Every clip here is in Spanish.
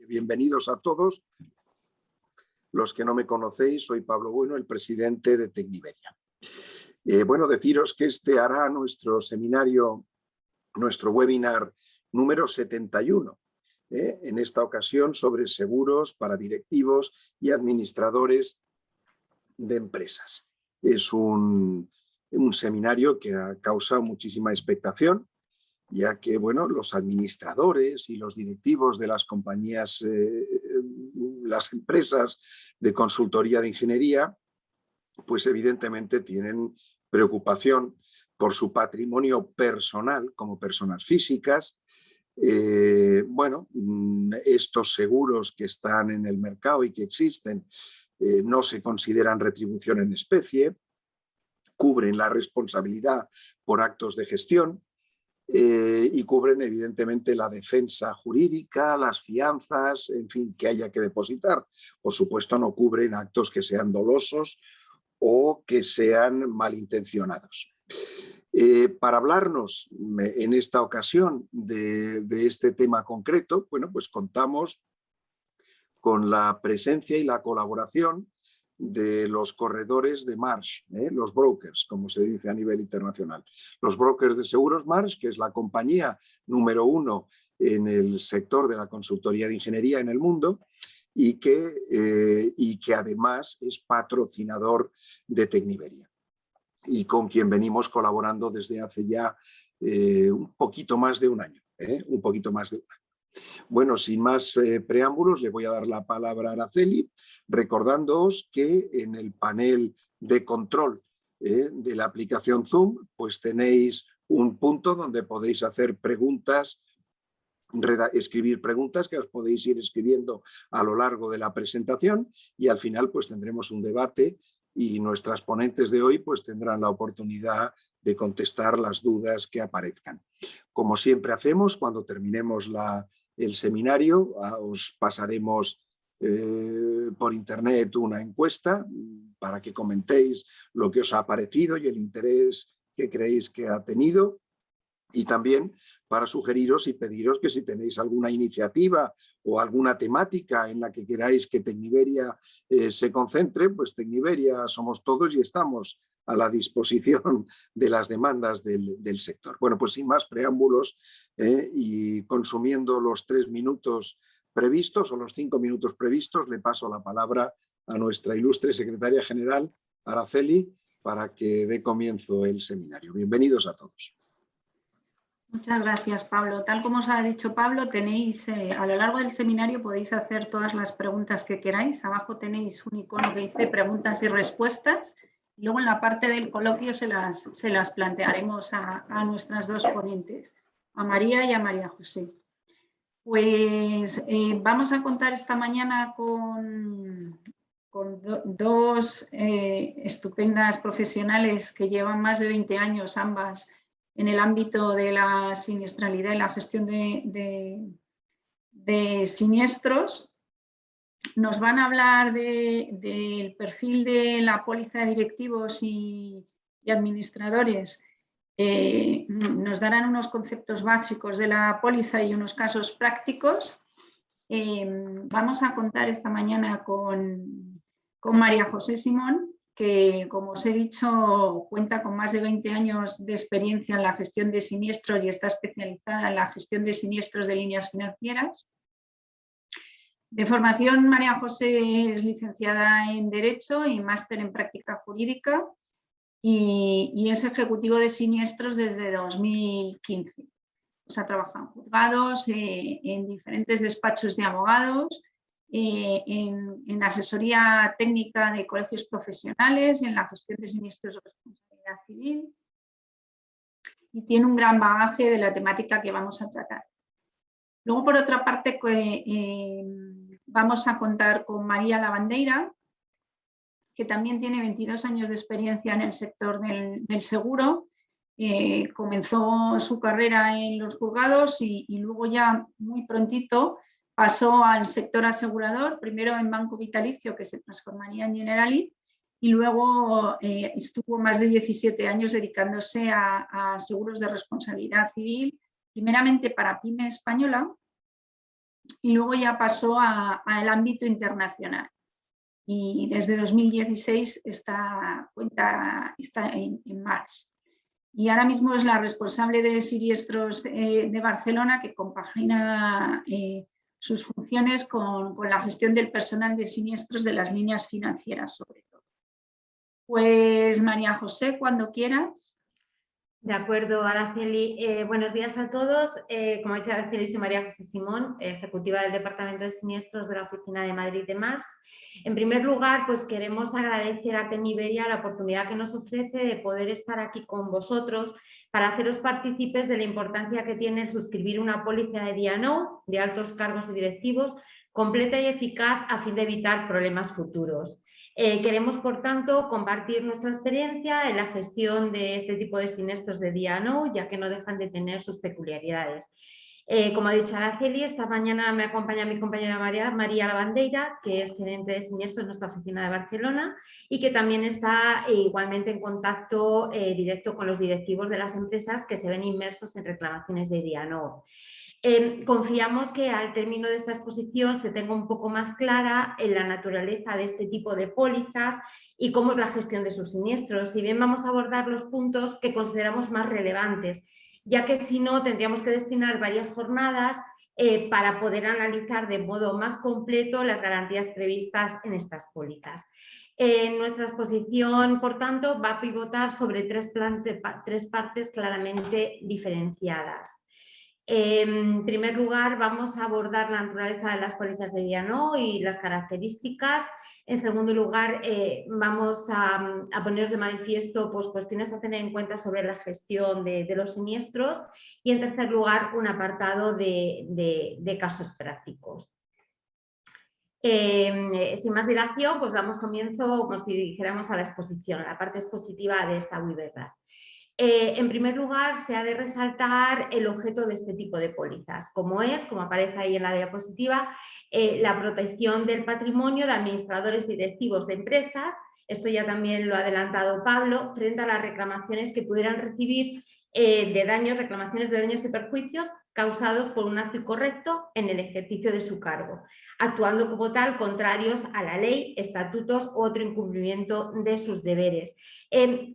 Bienvenidos a todos. Los que no me conocéis, soy Pablo Bueno, el presidente de Tecniberia. Bueno, deciros que este hará nuestro seminario, nuestro webinar número 71, en esta ocasión sobre seguros para directivos y administradores de empresas. Es un seminario que ha causado muchísima expectación, ya que bueno, los administradores y los directivos de las compañías, las empresas de consultoría de ingeniería, pues evidentemente tienen preocupación por su patrimonio personal como personas físicas. Bueno, estos seguros que están en el mercado y que existen no se consideran retribución en especie, cubren la responsabilidad por actos de gestión, y cubren evidentemente la defensa jurídica, las fianzas, en fin, que haya que depositar. Por supuesto, no cubren actos que sean dolosos o que sean malintencionados. Para hablarnos en esta ocasión de este tema concreto, bueno, pues contamos con la presencia y la colaboración de los corredores de Marsh, los brokers, como se dice a nivel internacional. Los brokers de seguros Marsh, que es la compañía número 1 en el sector de la consultoría de ingeniería en el mundo y que además es patrocinador de Tecniberia y con quien venimos colaborando desde hace ya un poquito más de un año. Bueno, sin más preámbulos, le voy a dar la palabra a Araceli, recordándoos que en el panel de control de la aplicación Zoom, pues tenéis un punto donde podéis hacer preguntas, escribir preguntas que os podéis ir escribiendo a lo largo de la presentación y al final pues tendremos un debate y nuestras ponentes de hoy pues tendrán la oportunidad de contestar las dudas que aparezcan. Como siempre hacemos, cuando terminemos el seminario, os pasaremos por internet una encuesta para que comentéis lo que os ha parecido y el interés que creéis que ha tenido. Y también para sugeriros y pediros que si tenéis alguna iniciativa o alguna temática en la que queráis que Tecniberia se concentre, pues Tecniberia somos todos y estamos a la disposición de las demandas del sector. Bueno, pues sin más preámbulos y consumiendo los 3 minutos previstos o los 5 minutos previstos, le paso la palabra a nuestra ilustre secretaria general, Araceli, para que dé comienzo el seminario. Bienvenidos a todos. Muchas gracias, Pablo. Tal como os ha dicho Pablo, tenéis a lo largo del seminario podéis hacer todas las preguntas que queráis. Abajo tenéis un icono que dice preguntas y respuestas. Y luego en la parte del coloquio se las plantearemos a nuestras dos ponentes, a María y a María José. Pues vamos a contar esta mañana con dos estupendas profesionales que llevan más de 20 años ambas en el ámbito de la siniestralidad y la gestión de siniestros. Nos van a hablar del perfil de la póliza de directivos y administradores. Nos darán unos conceptos básicos de la póliza y unos casos prácticos. Vamos a contar esta mañana con María José Simón, que, como os he dicho, cuenta con más de 20 años de experiencia en la gestión de siniestros y está especializada en la gestión de siniestros de líneas financieras. De formación, María José es licenciada en Derecho y máster en Práctica Jurídica y es ejecutivo de siniestros desde 2015. Pues ha trabajado en juzgados, en diferentes despachos de abogados, en asesoría técnica de colegios profesionales, en la gestión de siniestros de responsabilidad civil y tiene un gran bagaje de la temática que vamos a tratar. Luego, por otra parte, vamos a contar con María Lavandeira, que también tiene 22 años de experiencia en el sector del seguro. Comenzó su carrera en los juzgados y luego ya muy prontito pasó al sector asegurador, primero en Banco Vitalicio, que se transformaría en Generali, y luego estuvo más de 17 años dedicándose a seguros de responsabilidad civil, primeramente para PYME española y luego ya pasó al ámbito internacional. Y desde 2016 esta cuenta está en Mars. Y ahora mismo es la responsable de siniestros de Barcelona, que compagina sus funciones con la gestión del personal de siniestros de las líneas financieras, sobre todo. Pues María José, cuando quieras. De acuerdo, Araceli. Buenos días a todos. Como ha dicho Araceli, soy María José Simón, ejecutiva del Departamento de Siniestros de la Oficina de Madrid de Mars. En primer lugar, pues queremos agradecer a TECNI Iberia la oportunidad que nos ofrece de poder estar aquí con vosotros para haceros partícipes de la importancia que tiene el suscribir una póliza de D&O, de altos cargos y directivos, completa y eficaz a fin de evitar problemas futuros. Queremos, por tanto, compartir nuestra experiencia en la gestión de este tipo de siniestros de D&O, ya que no dejan de tener sus peculiaridades. Como ha dicho Araceli, esta mañana me acompaña mi compañera María Lavandeira, que es gerente de siniestros en nuestra oficina de Barcelona y que también está igualmente en contacto directo con los directivos de las empresas que se ven inmersos en reclamaciones de D&O. Confiamos que al término de esta exposición se tenga un poco más clara en la naturaleza de este tipo de pólizas y cómo es la gestión de sus siniestros. Si bien vamos a abordar los puntos que consideramos más relevantes, ya que si no tendríamos que destinar varias jornadas para poder analizar de modo más completo las garantías previstas en estas pólizas. Nuestra exposición, por tanto, va a pivotar sobre tres partes claramente diferenciadas. En primer lugar, vamos a abordar la naturaleza de las pólizas de D&O y las características. En segundo lugar, vamos a poneros de manifiesto pues, cuestiones a tener en cuenta sobre la gestión de los siniestros. Y en tercer lugar, un apartado de casos prácticos. Sin más dilación, pues damos comienzo, como si dijéramos, a la exposición, a la parte expositiva de esta webinar. En primer lugar, se ha de resaltar el objeto de este tipo de pólizas, como aparece ahí en la diapositiva, la protección del patrimonio de administradores y directivos de empresas. Esto ya también lo ha adelantado Pablo, frente a las reclamaciones que pudieran recibir reclamaciones de daños y perjuicios causados por un acto incorrecto en el ejercicio de su cargo, actuando como tal contrarios a la ley, estatutos u otro incumplimiento de sus deberes. En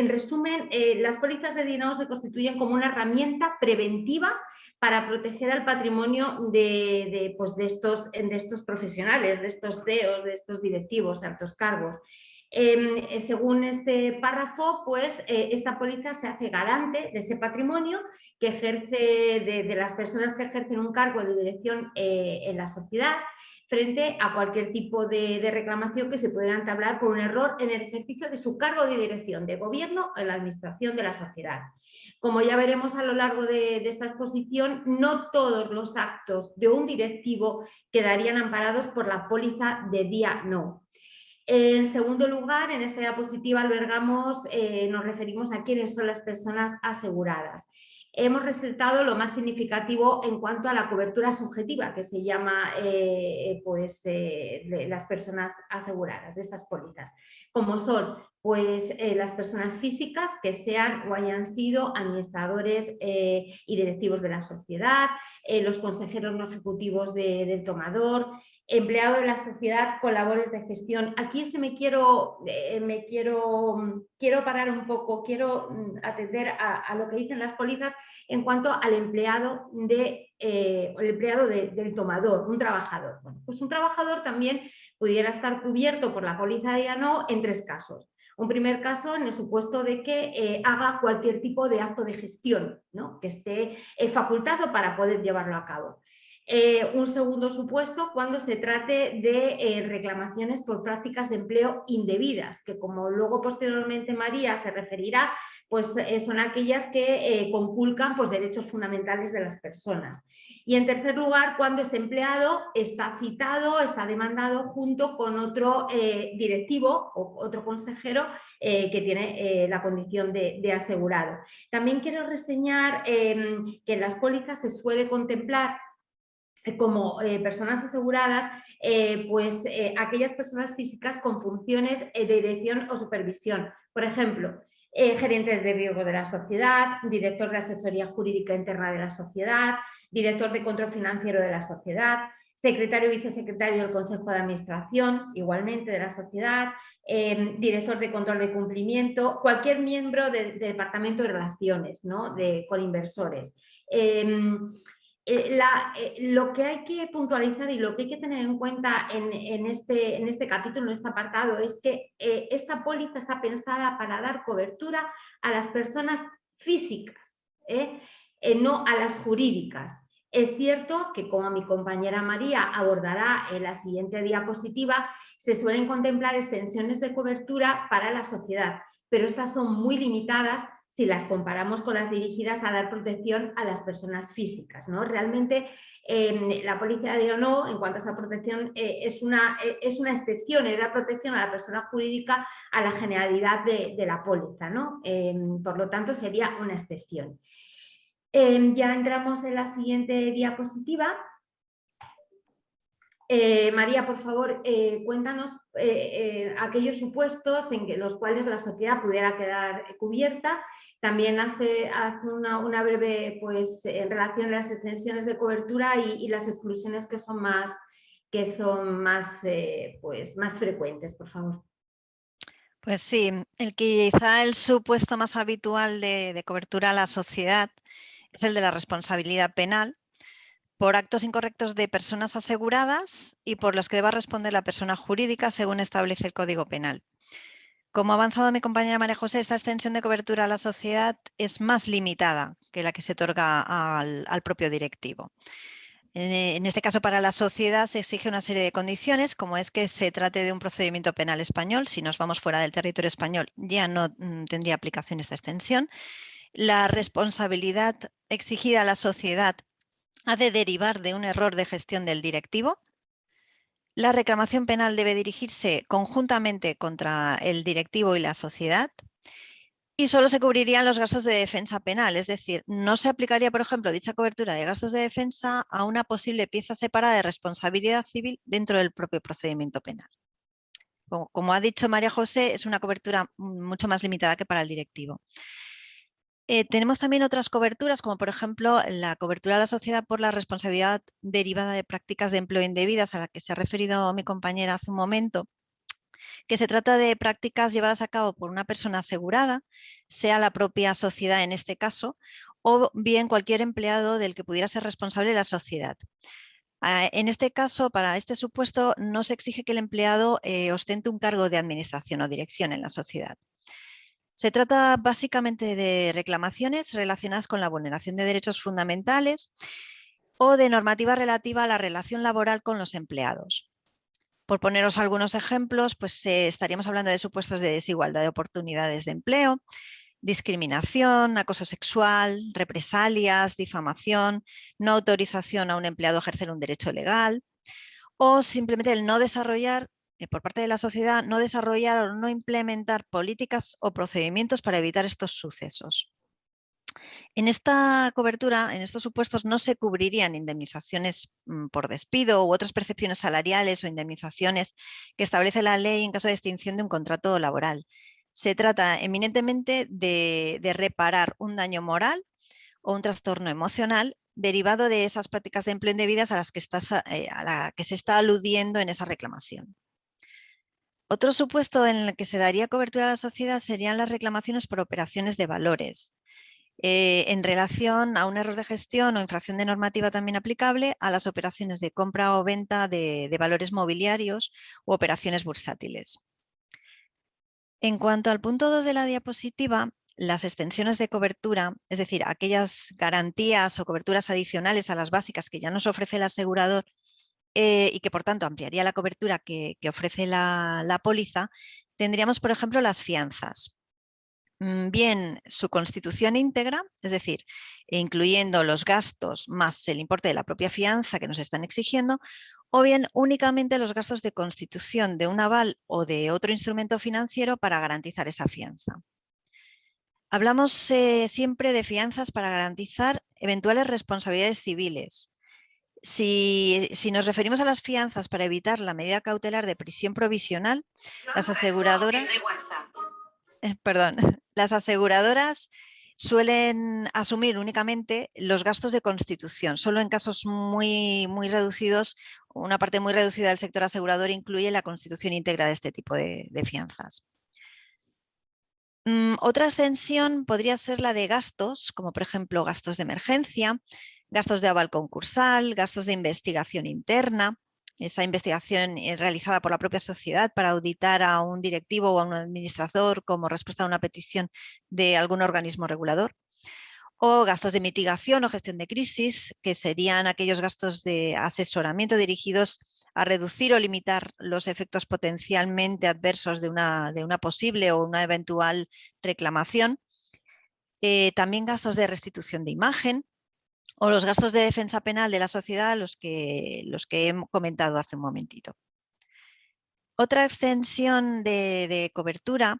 resumen, las pólizas de D&O se constituyen como una herramienta preventiva para proteger al patrimonio de estos profesionales, de estos CEOs, de estos directivos de altos cargos. Según este párrafo, pues esta póliza se hace garante de ese patrimonio que ejerce de las personas que ejercen un cargo de dirección en la sociedad, frente a cualquier tipo de reclamación que se pudiera entablar por un error en el ejercicio de su cargo de dirección de gobierno en la administración de la sociedad. Como ya veremos a lo largo de esta exposición, no todos los actos de un directivo quedarían amparados por la póliza de D&O. En segundo lugar, en esta diapositiva nos referimos a quiénes son las personas aseguradas. Hemos resaltado lo más significativo en cuanto a la cobertura subjetiva, que se llama las personas aseguradas de estas pólizas, como son las personas físicas que sean o hayan sido administradores y directivos de la sociedad, los consejeros no ejecutivos del tomador, empleado de la sociedad con labores de gestión. Aquí quiero parar un poco, quiero atender a lo que dicen las pólizas en cuanto al empleado del tomador, un trabajador. Bueno, pues un trabajador también pudiera estar cubierto por la póliza de D&O en tres casos. Un primer caso en el supuesto de que haga cualquier tipo de acto de gestión, ¿no? Que esté facultado para poder llevarlo a cabo. Un segundo supuesto cuando se trate de reclamaciones por prácticas de empleo indebidas, que como luego posteriormente María se referirá, pues son aquellas que conculcan pues, derechos fundamentales de las personas. Y en tercer lugar, cuando este empleado está citado, está demandado junto con otro directivo o otro consejero que tiene la condición de asegurado. También quiero reseñar que en las pólizas se suele contemplar como personas aseguradas, aquellas personas físicas con funciones de dirección o supervisión. Por ejemplo, gerentes de riesgo de la sociedad, director de asesoría jurídica interna de la sociedad, director de control financiero de la sociedad, secretario y vicesecretario del Consejo de Administración, igualmente de la sociedad, director de control de cumplimiento, cualquier miembro del Departamento de Relaciones, ¿no? con inversores. Lo que hay que puntualizar y lo que hay que tener en cuenta en este capítulo, en este apartado, es que esta póliza está pensada para dar cobertura a las personas físicas, no a las jurídicas. Es cierto que, como mi compañera María abordará en la siguiente diapositiva, se suelen contemplar extensiones de cobertura para la sociedad, pero estas son muy limitadas si las comparamos con las dirigidas a dar protección a las personas físicas, ¿no? Realmente la policía digo no, en cuanto a esa protección, es una excepción, es la protección a la persona jurídica a la generalidad de la póliza, ¿no? Por lo tanto, sería una excepción. Ya entramos en la siguiente diapositiva. María, por favor, cuéntanos aquellos supuestos en los cuales la sociedad pudiera quedar cubierta. También hace una breve, pues, en relación a las extensiones de cobertura y las exclusiones que son más frecuentes, por favor. Pues sí, quizá el supuesto más habitual de cobertura a la sociedad es el de la responsabilidad penal por actos incorrectos de personas aseguradas y por los que deba responder la persona jurídica según establece el Código Penal. Como ha avanzado mi compañera María José, esta extensión de cobertura a la sociedad es más limitada que la que se otorga al propio directivo. En este caso, para la sociedad se exige una serie de condiciones, como es que se trate de un procedimiento penal español. Si nos vamos fuera del territorio español, ya no tendría aplicación esta extensión. La responsabilidad exigida a la sociedad ha de derivar de un error de gestión del directivo. La reclamación penal debe dirigirse conjuntamente contra el directivo y la sociedad. Y solo se cubrirían los gastos de defensa penal, es decir, no se aplicaría, por ejemplo, dicha cobertura de gastos de defensa a una posible pieza separada de responsabilidad civil dentro del propio procedimiento penal. Como ha dicho María José, es una cobertura mucho más limitada que para el directivo. Tenemos también otras coberturas, como por ejemplo la cobertura a la sociedad por la responsabilidad derivada de prácticas de empleo indebidas, a la que se ha referido mi compañera hace un momento, que se trata de prácticas llevadas a cabo por una persona asegurada, sea la propia sociedad en este caso, o bien cualquier empleado del que pudiera ser responsable la sociedad. En este caso, para este supuesto, no se exige que el empleado ostente un cargo de administración o dirección en la sociedad. Se trata básicamente de reclamaciones relacionadas con la vulneración de derechos fundamentales o de normativa relativa a la relación laboral con los empleados. Por poneros algunos ejemplos, pues estaríamos hablando de supuestos de desigualdad de oportunidades de empleo, discriminación, acoso sexual, represalias, difamación, no autorización a un empleado a ejercer un derecho legal o simplemente el no desarrollar, por parte de la sociedad, no desarrollar o no implementar políticas o procedimientos para evitar estos sucesos. En esta cobertura, en estos supuestos, no se cubrirían indemnizaciones por despido u otras percepciones salariales o indemnizaciones que establece la ley en caso de extinción de un contrato laboral. Se trata eminentemente de reparar un daño moral o un trastorno emocional derivado de esas prácticas de empleo indebidas a la que se está aludiendo en esa reclamación. Otro supuesto en el que se daría cobertura a la sociedad serían las reclamaciones por operaciones de valores, en relación a un error de gestión o infracción de normativa también aplicable a las operaciones de compra o venta de valores mobiliarios u operaciones bursátiles. En cuanto al punto 2 de la diapositiva, las extensiones de cobertura, es decir, aquellas garantías o coberturas adicionales a las básicas que ya nos ofrece el asegurador y que por tanto ampliaría la cobertura que ofrece la póliza, tendríamos por ejemplo las fianzas. Bien su constitución íntegra, es decir, incluyendo los gastos más el importe de la propia fianza que nos están exigiendo, o bien únicamente los gastos de constitución de un aval o de otro instrumento financiero para garantizar esa fianza. Hablamos siempre de fianzas para garantizar eventuales responsabilidades civiles. Si nos referimos a las fianzas para evitar la medida cautelar de prisión provisional, las aseguradoras suelen asumir únicamente los gastos de constitución. Solo en casos muy reducidos, una parte muy reducida del sector asegurador incluye la constitución íntegra de este tipo de fianzas. Otra extensión podría ser la de gastos, como por ejemplo gastos de emergencia, gastos de aval concursal, gastos de investigación interna, esa investigación realizada por la propia sociedad para auditar a un directivo o a un administrador como respuesta a una petición de algún organismo regulador, o gastos de mitigación o gestión de crisis, que serían aquellos gastos de asesoramiento dirigidos a reducir o limitar los efectos potencialmente adversos de una posible o una eventual reclamación. También gastos de restitución de imagen o los gastos de defensa penal de la sociedad, los que he comentado hace un momentito. Otra extensión de cobertura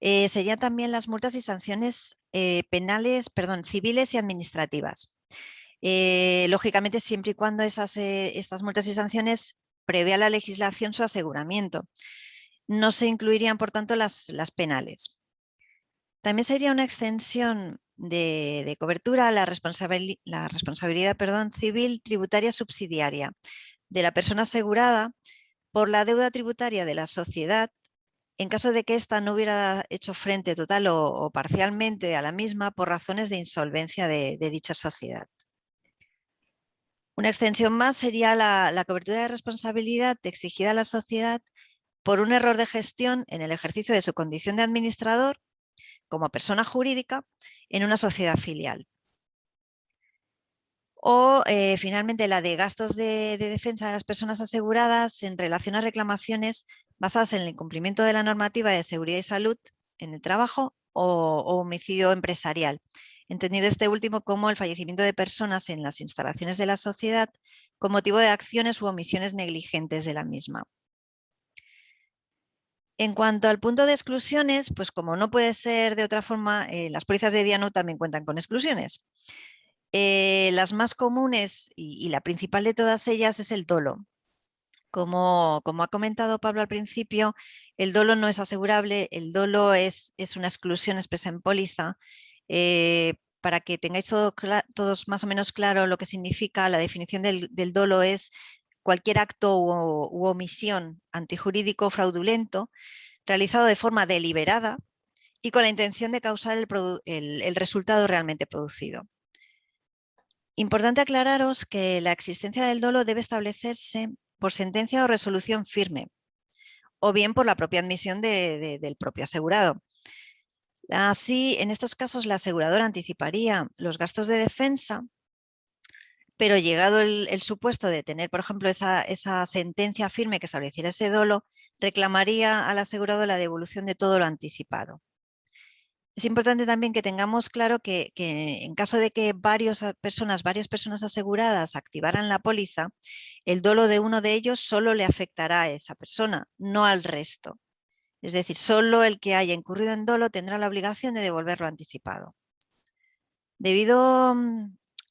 serían también las multas y sanciones civiles y administrativas. Lógicamente, siempre y cuando estas multas y sanciones prevea la legislación su aseguramiento. No se incluirían, por tanto, las penales. También sería una extensión de cobertura a la responsabilidad civil tributaria subsidiaria de la persona asegurada por la deuda tributaria de la sociedad en caso de que ésta no hubiera hecho frente total o parcialmente a la misma por razones de insolvencia de dicha sociedad. Una extensión más sería la cobertura de responsabilidad exigida a la sociedad por un error de gestión en el ejercicio de su condición de administrador como persona jurídica en una sociedad filial. O finalmente la de gastos de defensa de las personas aseguradas en relación a reclamaciones basadas en el incumplimiento de la normativa de seguridad y salud en el trabajo o homicidio empresarial, entendido este último como el fallecimiento de personas en las instalaciones de la sociedad con motivo de acciones u omisiones negligentes de la misma. En cuanto al punto de exclusiones, pues como no puede ser de otra forma, las pólizas de DIANU también cuentan con exclusiones. Las más comunes y la principal de todas ellas es el dolo. Como ha comentado Pablo al principio, el dolo no es asegurable, el dolo es una exclusión expresa en póliza. Para que tengáis todos más o menos claro lo que significa, la definición del dolo es cualquier acto u omisión antijurídico fraudulento realizado de forma deliberada y con la intención de causar el resultado realmente producido. Importante aclararos que la existencia del dolo debe establecerse por sentencia o resolución firme, o bien por la propia admisión del propio asegurado. Así, en estos casos, la aseguradora anticiparía los gastos de defensa, pero llegado el supuesto de tener, por ejemplo, esa sentencia firme que estableciera ese dolo, reclamaría al asegurado la devolución de todo lo anticipado. Es importante también que tengamos claro que en caso de que varias personas aseguradas activaran la póliza, el dolo de uno de ellos solo le afectará a esa persona, no al resto. Es decir, solo el que haya incurrido en dolo tendrá la obligación de devolverlo anticipado. Debido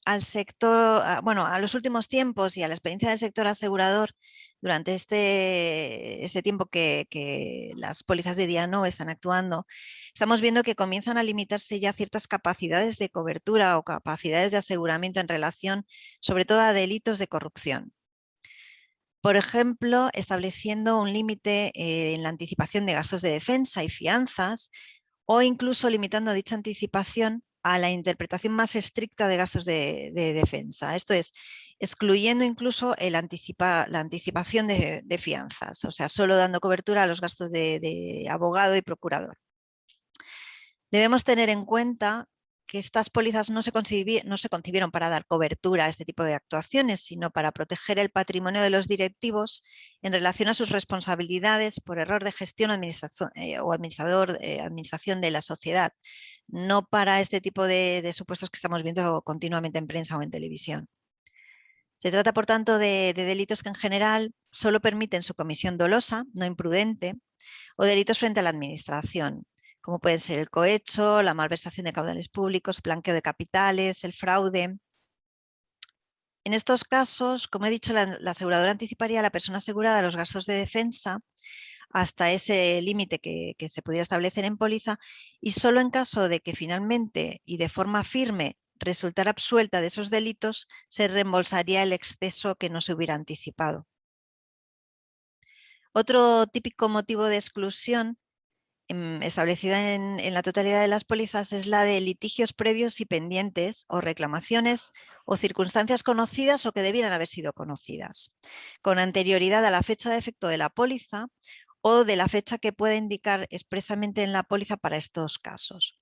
al sector, a los últimos tiempos y a la experiencia del sector asegurador durante este tiempo que las pólizas de DIANU están actuando, estamos viendo que comienzan a limitarse ya ciertas capacidades de cobertura o capacidades de aseguramiento en relación, sobre todo a delitos de corrupción. Por ejemplo, estableciendo un límite en la anticipación de gastos de defensa y fianzas, o incluso limitando dicha anticipación a la interpretación más estricta de gastos de defensa. Esto es, excluyendo incluso la anticipación de fianzas, o sea, solo dando cobertura a los gastos de abogado y procurador. Debemos tener en cuenta que estas pólizas no se concibieron para dar cobertura a este tipo de actuaciones, sino para proteger el patrimonio de los directivos en relación a sus responsabilidades por error de gestión o administración de la sociedad, no para este tipo de supuestos que estamos viendo continuamente en prensa o en televisión. Se trata, por tanto, de delitos que en general solo permiten su comisión dolosa, no imprudente, o delitos frente a la administración, como pueden ser el cohecho, la malversación de caudales públicos, blanqueo de capitales, el fraude. En estos casos, como he dicho, la aseguradora anticiparía a la persona asegurada los gastos de defensa hasta ese límite que se pudiera establecer en póliza, y solo en caso de que finalmente y de forma firme resultara absuelta de esos delitos, se reembolsaría el exceso que no se hubiera anticipado. Otro típico motivo de exclusión establecida en la totalidad de las pólizas es la de litigios previos y pendientes o reclamaciones o circunstancias conocidas o que debieran haber sido conocidas, con anterioridad a la fecha de efecto de la póliza o de la fecha que pueda indicar expresamente en la póliza para estos casos.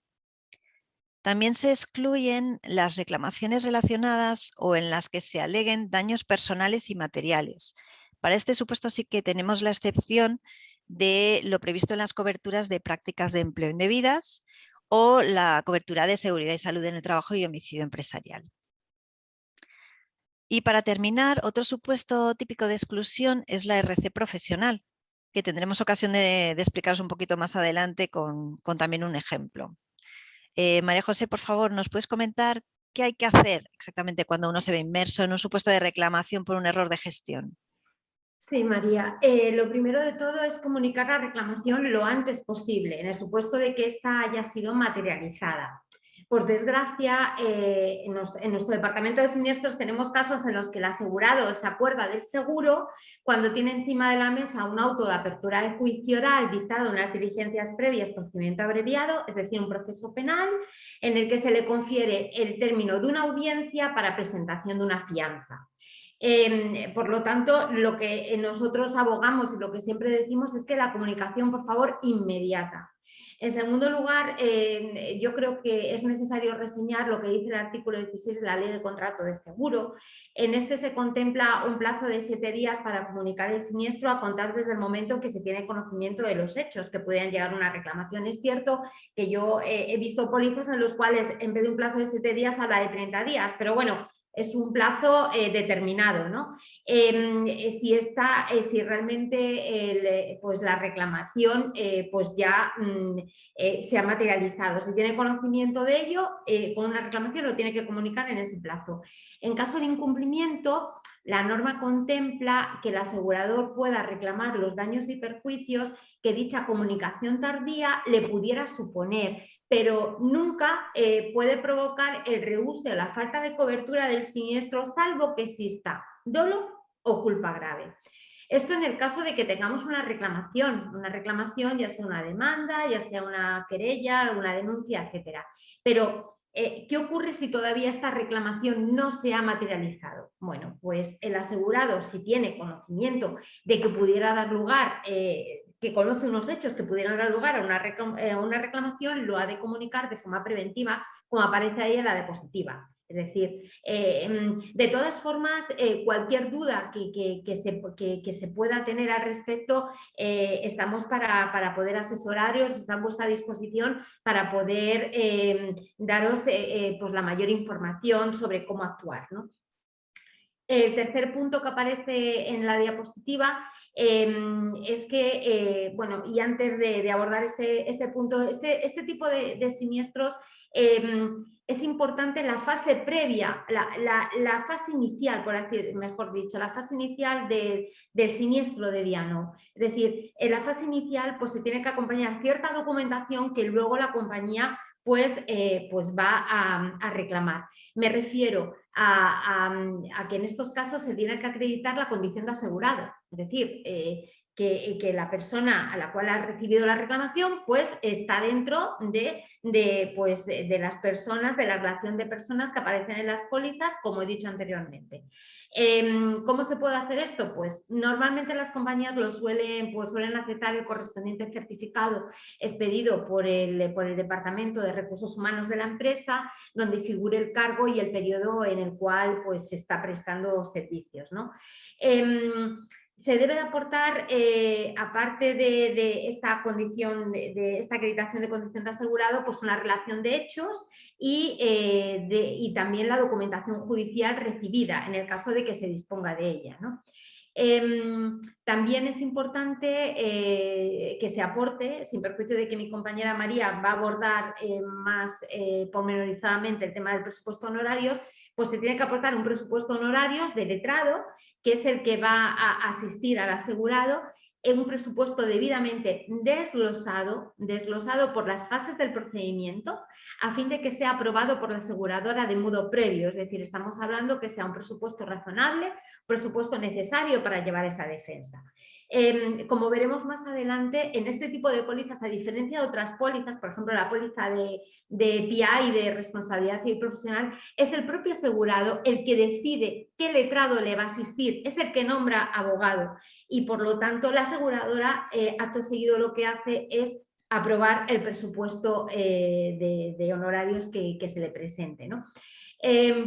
También se excluyen las reclamaciones relacionadas o en las que se aleguen daños personales y materiales. Para este supuesto sí que tenemos la excepción de lo previsto en las coberturas de prácticas de empleo indebidas o la cobertura de seguridad y salud en el trabajo y homicidio empresarial. Y para terminar, otro supuesto típico de exclusión es la RC profesional, que tendremos ocasión de explicaros un poquito más adelante con también un ejemplo. María José, por favor, ¿nos puedes comentar qué hay que hacer exactamente cuando uno se ve inmerso en un supuesto de reclamación por un error de gestión? Sí, María. Lo primero de todo es comunicar la reclamación lo antes posible, en el supuesto de que ésta haya sido materializada. Por desgracia, en nuestro departamento de siniestros tenemos casos en los que el asegurado se acuerda del seguro cuando tiene encima de la mesa un auto de apertura de juicio oral dictado en unas diligencias previas, procedimiento abreviado, es decir, un proceso penal, en el que se le confiere el término de una audiencia para presentación de una fianza. Por lo tanto, lo que nosotros abogamos y lo que siempre decimos es que la comunicación, por favor, inmediata. En segundo lugar, yo creo que es necesario reseñar lo que dice el artículo 16 de la Ley de Contrato de Seguro. En este se contempla un plazo de 7 días para comunicar el siniestro a contar desde el momento en que se tiene conocimiento de los hechos que pudieran llegar a una reclamación. Es cierto que yo he visto pólizas en los cuales en vez de un plazo de 7 días habla de 30 días, pero bueno, es un plazo determinado, ¿no? Si realmente pues la reclamación pues ya se ha materializado. Si tiene conocimiento de ello, con una reclamación lo tiene que comunicar en ese plazo. En caso de incumplimiento, la norma contempla que el asegurador pueda reclamar los daños y perjuicios que dicha comunicación tardía le pudiera suponer, pero nunca puede provocar el rehúso o la falta de cobertura del siniestro, salvo que exista dolo o culpa grave. Esto en el caso de que tengamos una reclamación ya sea una demanda, ya sea una querella, una denuncia, etcétera. Pero, ¿qué ocurre si todavía esta reclamación no se ha materializado? Bueno, pues el asegurado, si tiene conocimiento de que pudiera dar lugar, que conoce unos hechos que pudieran dar lugar a una reclamación, lo ha de comunicar de forma preventiva, como aparece ahí en la diapositiva. Es decir, de todas formas, cualquier duda que se pueda tener al respecto, estamos para poder asesoraros, estamos a vuestra disposición para poder daros pues la mayor información sobre cómo actuar, ¿no? El tercer punto que aparece en la diapositiva es que, bueno, y antes de abordar este punto, este tipo de siniestros, es importante la fase previa, la fase inicial, mejor dicho, la fase inicial del siniestro de Diano. Es decir, en la fase inicial pues, se tiene que acompañar cierta documentación que luego la compañía pues va a reclamar. Me refiero a que en estos casos se tiene que acreditar la condición de asegurado, es decir, que la persona a la cual ha recibido la reclamación pues está dentro de las personas, de la relación de personas que aparecen en las pólizas, como he dicho anteriormente. ¿Cómo se puede hacer esto? Pues normalmente las compañías suelen aceptar el correspondiente certificado expedido por el Departamento de Recursos Humanos de la empresa, donde figure el cargo y el periodo en el cual pues, se está prestando servicios, ¿no? Se debe de aportar, aparte de esta condición, de esta acreditación de condición de asegurado, pues una relación de hechos y también la documentación judicial recibida, en el caso de que se disponga de ella, ¿no? También es importante que se aporte, sin perjuicio de que mi compañera María va a abordar más pormenorizadamente el tema del presupuesto de honorarios, pues se tiene que aportar un presupuesto de honorarios de letrado, que es el que va a asistir al asegurado, un presupuesto debidamente desglosado por las fases del procedimiento a fin de que sea aprobado por la aseguradora de modo previo. Es decir, estamos hablando que sea un presupuesto razonable, presupuesto necesario para llevar esa defensa. Como veremos más adelante, en este tipo de pólizas, a diferencia de otras pólizas, por ejemplo la póliza de PI, de responsabilidad civil profesional, es el propio asegurado el que decide qué letrado le va a asistir, es el que nombra abogado y por lo tanto la aseguradora acto seguido lo que hace es aprobar el presupuesto de honorarios que se le presente, ¿no?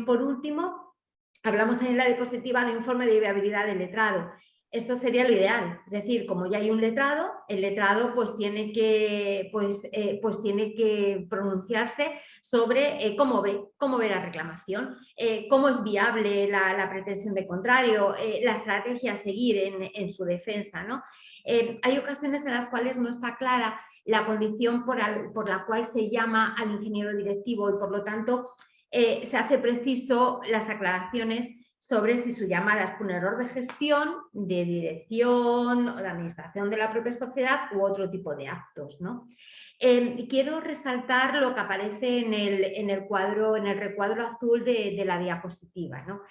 Por último, hablamos en la diapositiva de informe de viabilidad del letrado. Esto sería lo ideal, es decir, como ya hay un letrado, el letrado pues tiene que pronunciarse sobre cómo ve la reclamación, cómo es viable la pretensión de contrario, la estrategia a seguir en su defensa, ¿no? Hay ocasiones en las cuales no está clara la condición por la cual se llama al ingeniero directivo y por lo tanto se hace preciso las aclaraciones sobre si su llamada es por un error de gestión, de dirección o de administración de la propia sociedad u otro tipo de actos, ¿no? Quiero resaltar lo que aparece en el recuadro azul de la diapositiva, ¿no?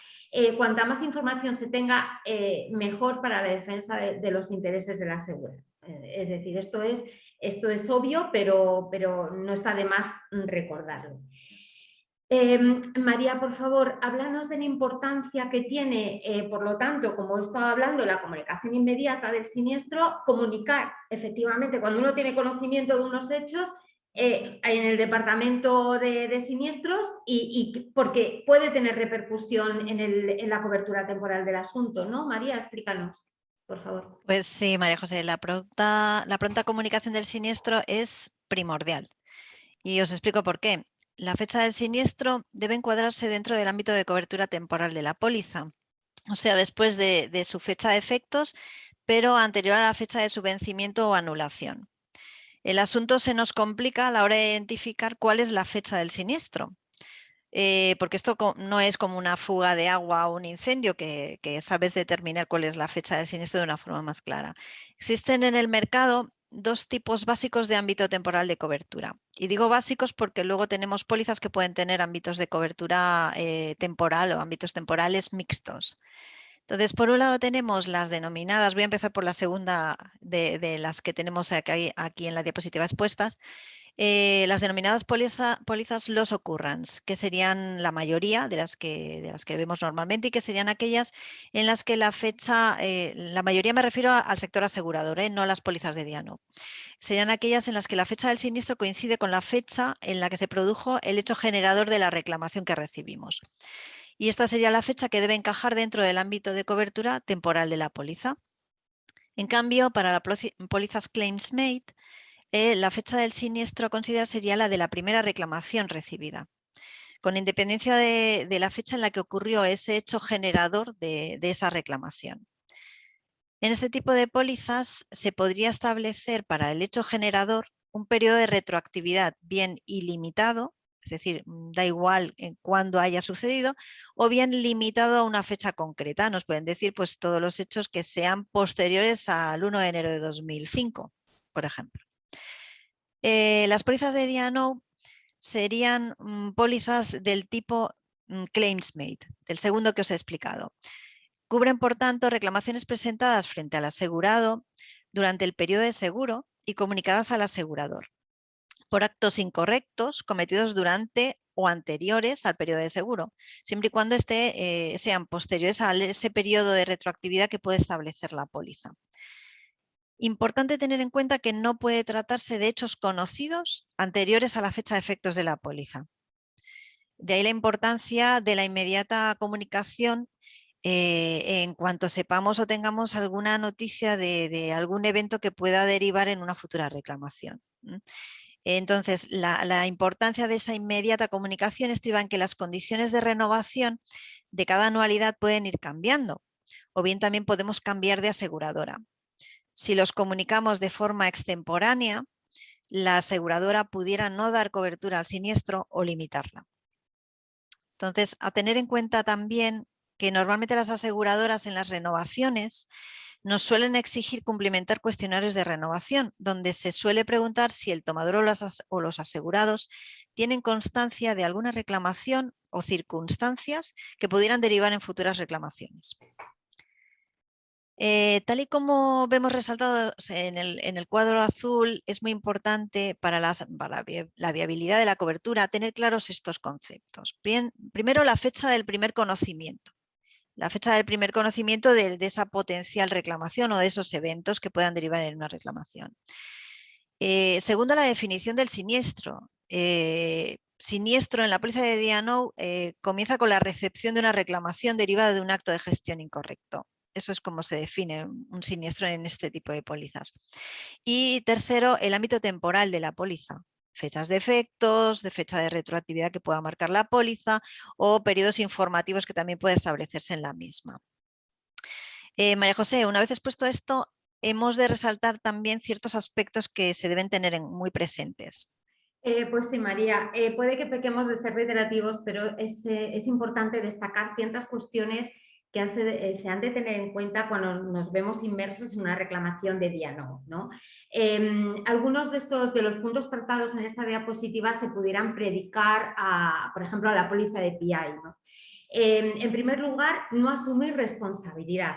Cuanta más información se tenga, mejor para la defensa de los intereses de la aseguradora. Es decir, esto es obvio, pero no está de más recordarlo. María, por favor, háblanos de la importancia que tiene, por lo tanto, como estaba hablando, la comunicación inmediata del siniestro, comunicar efectivamente cuando uno tiene conocimiento de unos hechos en el departamento de siniestros y porque puede tener repercusión en la cobertura temporal del asunto, ¿no? María, explícanos, por favor. Pues sí, María José, la pronta comunicación del siniestro es primordial y os explico por qué. La fecha del siniestro debe encuadrarse dentro del ámbito de cobertura temporal de la póliza, o sea, después de su fecha de efectos, pero anterior a la fecha de su vencimiento o anulación. El asunto se nos complica a la hora de identificar cuál es la fecha del siniestro, porque esto no es como una fuga de agua o un incendio que sabes determinar cuál es la fecha del siniestro de una forma más clara. Existen en el mercado dos tipos básicos de ámbito temporal de cobertura. Y digo básicos porque luego tenemos pólizas que pueden tener ámbitos de cobertura temporal o ámbitos temporales mixtos. Entonces, por un lado tenemos las denominadas, voy a empezar por la segunda de las que tenemos aquí en la diapositiva expuestas, las denominadas pólizas loss occurrence, que serían la mayoría de las que vemos normalmente y que serían aquellas en las que la fecha, la mayoría me refiero al sector asegurador, no a las pólizas de D&O. Serían aquellas en las que la fecha del siniestro coincide con la fecha en la que se produjo el hecho generador de la reclamación que recibimos. Y esta sería la fecha que debe encajar dentro del ámbito de cobertura temporal de la póliza. En cambio, para las pólizas claims made, la fecha del siniestro a considerar sería la de la primera reclamación recibida, con independencia de la fecha en la que ocurrió ese hecho generador de esa reclamación. En este tipo de pólizas se podría establecer para el hecho generador un periodo de retroactividad bien ilimitado, es decir, da igual en cuándo haya sucedido, o bien limitado a una fecha concreta. Nos pueden decir pues, todos los hechos que sean posteriores al 1 de enero de 2005, por ejemplo. Las pólizas de D&O serían pólizas del tipo claims made, del segundo que os he explicado. Cubren, por tanto, reclamaciones presentadas frente al asegurado durante el periodo de seguro y comunicadas al asegurador por actos incorrectos cometidos durante o anteriores al periodo de seguro, siempre y cuando sean posteriores a ese periodo de retroactividad que puede establecer la póliza. Importante tener en cuenta que no puede tratarse de hechos conocidos anteriores a la fecha de efectos de la póliza. De ahí la importancia de la inmediata comunicación en cuanto sepamos o tengamos alguna noticia de algún evento que pueda derivar en una futura reclamación. Entonces, la importancia de esa inmediata comunicación estriba en que las condiciones de renovación de cada anualidad pueden ir cambiando, o bien también podemos cambiar de aseguradora. Si los comunicamos de forma extemporánea, la aseguradora pudiera no dar cobertura al siniestro o limitarla. Entonces, a tener en cuenta también que normalmente las aseguradoras en las renovaciones nos suelen exigir cumplimentar cuestionarios de renovación, donde se suele preguntar si el tomador o los asegurados tienen constancia de alguna reclamación o circunstancias que pudieran derivar en futuras reclamaciones. Tal y como vemos resaltado en el cuadro azul, es muy importante para la viabilidad de la cobertura tener claros estos conceptos. Primero, la fecha del primer conocimiento. La fecha del primer conocimiento de esa potencial reclamación o de esos eventos que puedan derivar en una reclamación. Segundo, la definición del siniestro. Siniestro en la póliza de D&O comienza con la recepción de una reclamación derivada de un acto de gestión incorrecto. Eso es como se define un siniestro en este tipo de pólizas. Y tercero, el ámbito temporal de la póliza. Fechas de efectos, de fecha de retroactividad que pueda marcar la póliza o periodos informativos que también puede establecerse en la misma. María José, una vez expuesto esto, hemos de resaltar también ciertos aspectos que se deben tener muy presentes. Pues sí, María, puede que pequemos de ser reiterativos, pero es importante destacar ciertas cuestiones que se han de tener en cuenta cuando nos vemos inmersos en una reclamación de D&O, ¿no? Algunos de los puntos tratados en esta diapositiva se pudieran predicar, por ejemplo, a la póliza de PI, ¿no? En primer lugar, no asumir responsabilidad.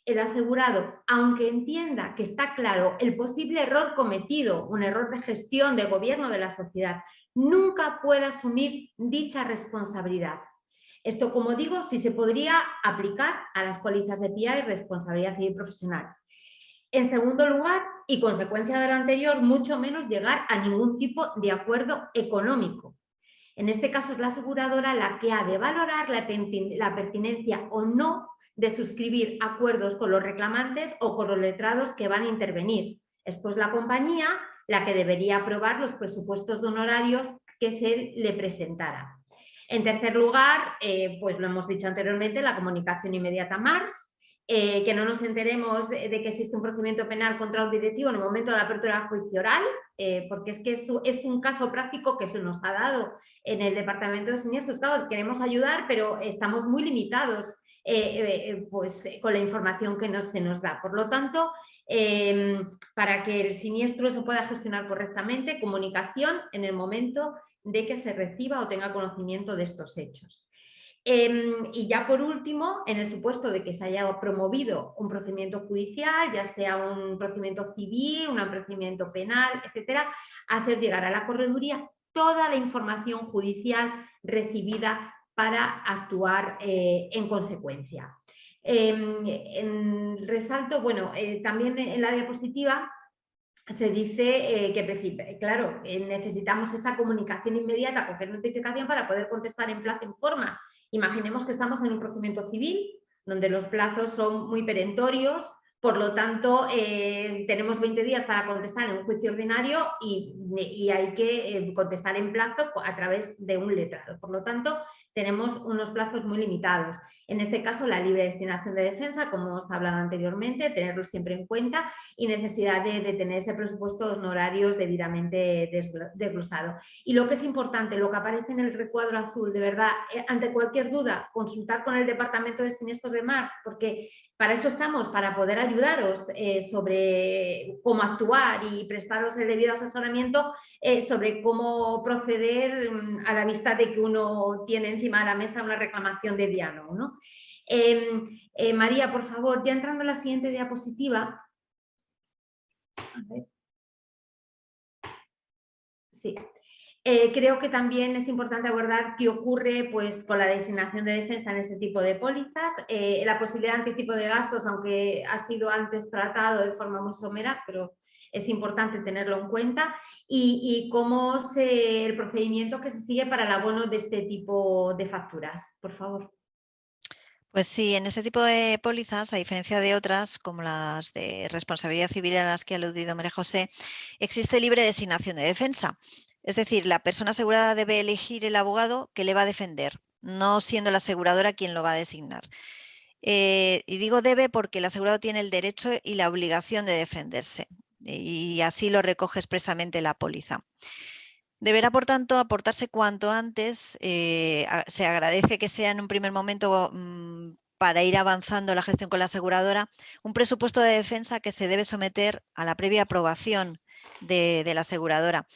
El asegurado, aunque entienda que está claro el posible error cometido, un error de gestión, de gobierno de la sociedad, nunca puede asumir dicha responsabilidad. Esto, como digo, sí se podría aplicar a las pólizas de PI y responsabilidad civil profesional. En segundo lugar, y consecuencia de lo anterior, mucho menos llegar a ningún tipo de acuerdo económico. En este caso es la aseguradora la que ha de valorar la pertinencia o no de suscribir acuerdos con los reclamantes o con los letrados que van a intervenir. Es pues la compañía la que debería aprobar los presupuestos de honorarios que se le presentara. En tercer lugar, pues lo hemos dicho anteriormente, la comunicación inmediata MARS, que no nos enteremos de que existe un procedimiento penal contra un directivo en el momento de la apertura del juicio oral, porque es que es un caso práctico que se nos ha dado en el Departamento de Siniestros. Claro, queremos ayudar, pero estamos muy limitados pues, con la información que se nos da. Por lo tanto, para que el siniestro se pueda gestionar correctamente, comunicación en el momento de que se reciba o tenga conocimiento de estos hechos. Y ya por último, en el supuesto de que se haya promovido un procedimiento judicial, ya sea un procedimiento civil, un procedimiento penal, etcétera, hacer llegar a la correduría toda la información judicial recibida para actuar en consecuencia. Resalto, bueno, también en la diapositiva se dice que, claro, necesitamos esa comunicación inmediata, cualquier notificación para poder contestar en plazo y en forma. Imaginemos que estamos en un procedimiento civil, donde los plazos son muy perentorios, por lo tanto, tenemos 20 días para contestar en un juicio ordinario y hay que contestar en plazo a través de un letrado. Por lo tanto, tenemos unos plazos muy limitados. En este caso, la libre destinación de defensa, como hemos hablado anteriormente, tenerlo siempre en cuenta y necesidad de tener ese presupuesto de honorarios debidamente desglosado. Y lo que es importante, lo que aparece en el recuadro azul, de verdad, ante cualquier duda, consultar con el Departamento de Siniestros de MARS, porque para eso estamos, para poder ayudaros sobre cómo actuar y prestaros el debido asesoramiento sobre cómo proceder a la vista de que uno tiene encima de la mesa una reclamación de D&O, ¿no? María, por favor, ya entrando en la siguiente diapositiva. A ver. Sí. Creo que también es importante abordar qué ocurre pues, con la designación de defensa en este tipo de pólizas, la posibilidad de anticipo de gastos, aunque ha sido antes tratado de forma muy somera, pero es importante tenerlo en cuenta, y cómo el procedimiento que se sigue para el abono de este tipo de facturas. Por favor. Pues sí, en este tipo de pólizas, a diferencia de otras, como las de responsabilidad civil a las que ha aludido María José, existe libre designación de defensa. Es decir, la persona asegurada debe elegir el abogado que le va a defender, no siendo la aseguradora quien lo va a designar. Y digo debe porque el asegurado tiene el derecho y la obligación de defenderse, y así lo recoge expresamente la póliza. Deberá, por tanto, aportarse cuanto antes. Se agradece que sea en un primer momento para ir avanzando la gestión con la aseguradora, un presupuesto de defensa que se debe someter a la previa aprobación de la aseguradora.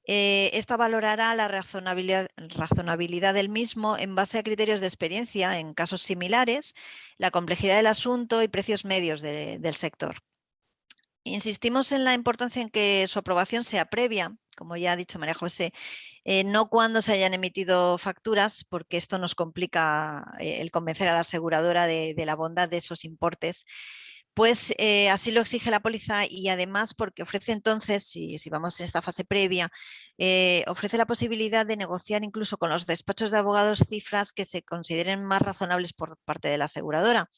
Esta valorará la razonabilidad del mismo en base a criterios de experiencia en casos similares, la complejidad del asunto y precios medios del sector. Insistimos en la importancia en que su aprobación sea previa, como ya ha dicho María José, no cuando se hayan emitido facturas, porque esto nos complica el convencer a la aseguradora de la bondad de esos importes. Pues así lo exige la póliza y además porque ofrece entonces, si vamos en esta fase previa, ofrece la posibilidad de negociar incluso con los despachos de abogados cifras que se consideren más razonables por parte de la aseguradora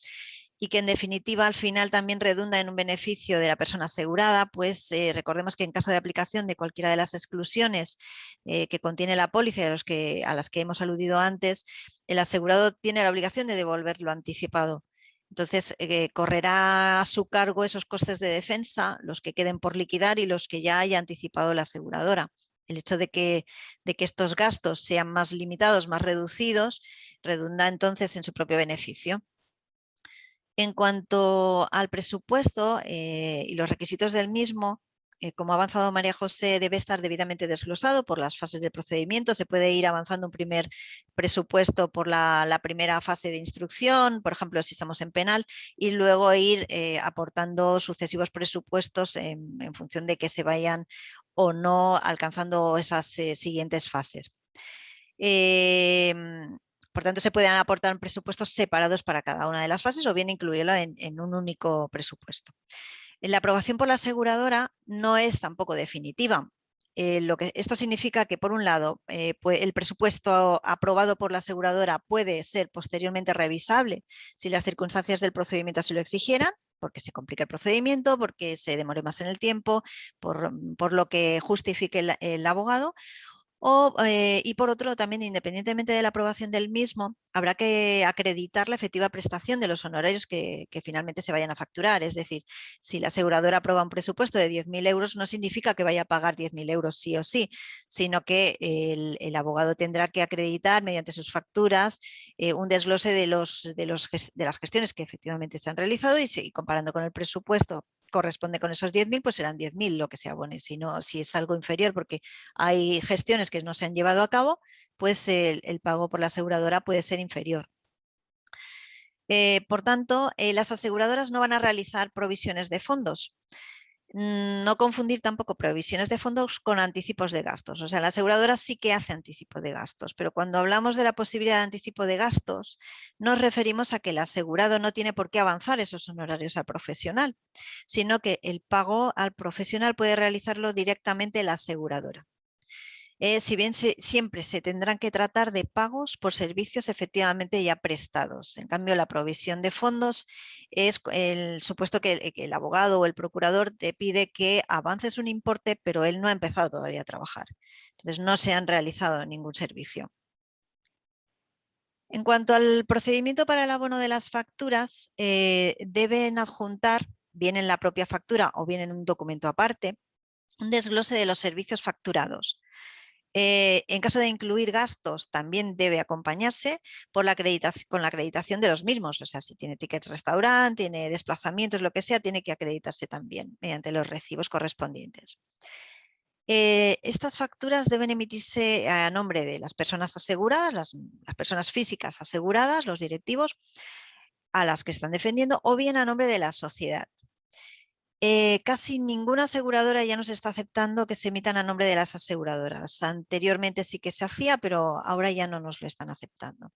y que en definitiva al final también redunda en un beneficio de la persona asegurada, pues recordemos que en caso de aplicación de cualquiera de las exclusiones que contiene la póliza a las que hemos aludido antes, el asegurado tiene la obligación de devolver lo anticipado. Entonces, correrá a su cargo esos costes de defensa, los que queden por liquidar y los que ya haya anticipado la aseguradora. El hecho de que estos gastos sean más limitados, más reducidos, redunda entonces en su propio beneficio. En cuanto al presupuesto y los requisitos del mismo, como ha avanzado María José, debe estar debidamente desglosado por las fases del procedimiento. Se puede ir avanzando un primer presupuesto por la primera fase de instrucción, por ejemplo, si estamos en penal, y luego ir aportando sucesivos presupuestos en función de que se vayan o no alcanzando esas siguientes fases. Por tanto, se pueden aportar presupuestos separados para cada una de las fases o bien incluirlo en un único presupuesto. La aprobación por la aseguradora no es tampoco definitiva. Esto significa que, por un lado, el presupuesto aprobado por la aseguradora puede ser posteriormente revisable si las circunstancias del procedimiento así lo exigieran, porque se complica el procedimiento, porque se demore más en el tiempo, por lo que justifique el abogado. Y por otro, también independientemente de la aprobación del mismo, habrá que acreditar la efectiva prestación de los honorarios que finalmente se vayan a facturar. Es decir, si la aseguradora aprueba un presupuesto de 10.000 euros, no significa que vaya a pagar 10.000 euros sí o sí, sino que el abogado tendrá que acreditar mediante sus facturas un desglose de las gestiones que efectivamente se han realizado y comparando con el presupuesto corresponde con esos 10.000, pues serán 10.000 lo que se abone. Si es algo inferior porque hay gestiones que no se han llevado a cabo, pues el pago por la aseguradora puede ser inferior. Por tanto, las aseguradoras no van a realizar provisiones de fondos. No confundir tampoco provisiones de fondos con anticipos de gastos. O sea, la aseguradora sí que hace anticipo de gastos, pero cuando hablamos de la posibilidad de anticipo de gastos, nos referimos a que el asegurado no tiene por qué avanzar esos honorarios al profesional, sino que el pago al profesional puede realizarlo directamente la aseguradora. Si bien siempre se tendrán que tratar de pagos por servicios efectivamente ya prestados. En cambio, la provisión de fondos es el supuesto que el abogado o el procurador te pide que avances un importe, pero él no ha empezado todavía a trabajar. Entonces, no se han realizado ningún servicio. En cuanto al procedimiento para el abono de las facturas, deben adjuntar, bien en la propia factura o bien en un documento aparte, un desglose de los servicios facturados. En caso de incluir gastos, también debe acompañarse con la acreditación de los mismos. O sea, si tiene tickets restaurante, tiene desplazamientos, lo que sea, tiene que acreditarse también mediante los recibos correspondientes. Estas facturas deben emitirse a nombre de las personas aseguradas, las personas físicas aseguradas, los directivos a las que están defendiendo, o bien a nombre de la sociedad. Casi ninguna aseguradora ya nos está aceptando que se emitan a nombre de las aseguradoras. Anteriormente sí que se hacía, pero ahora ya no nos lo están aceptando.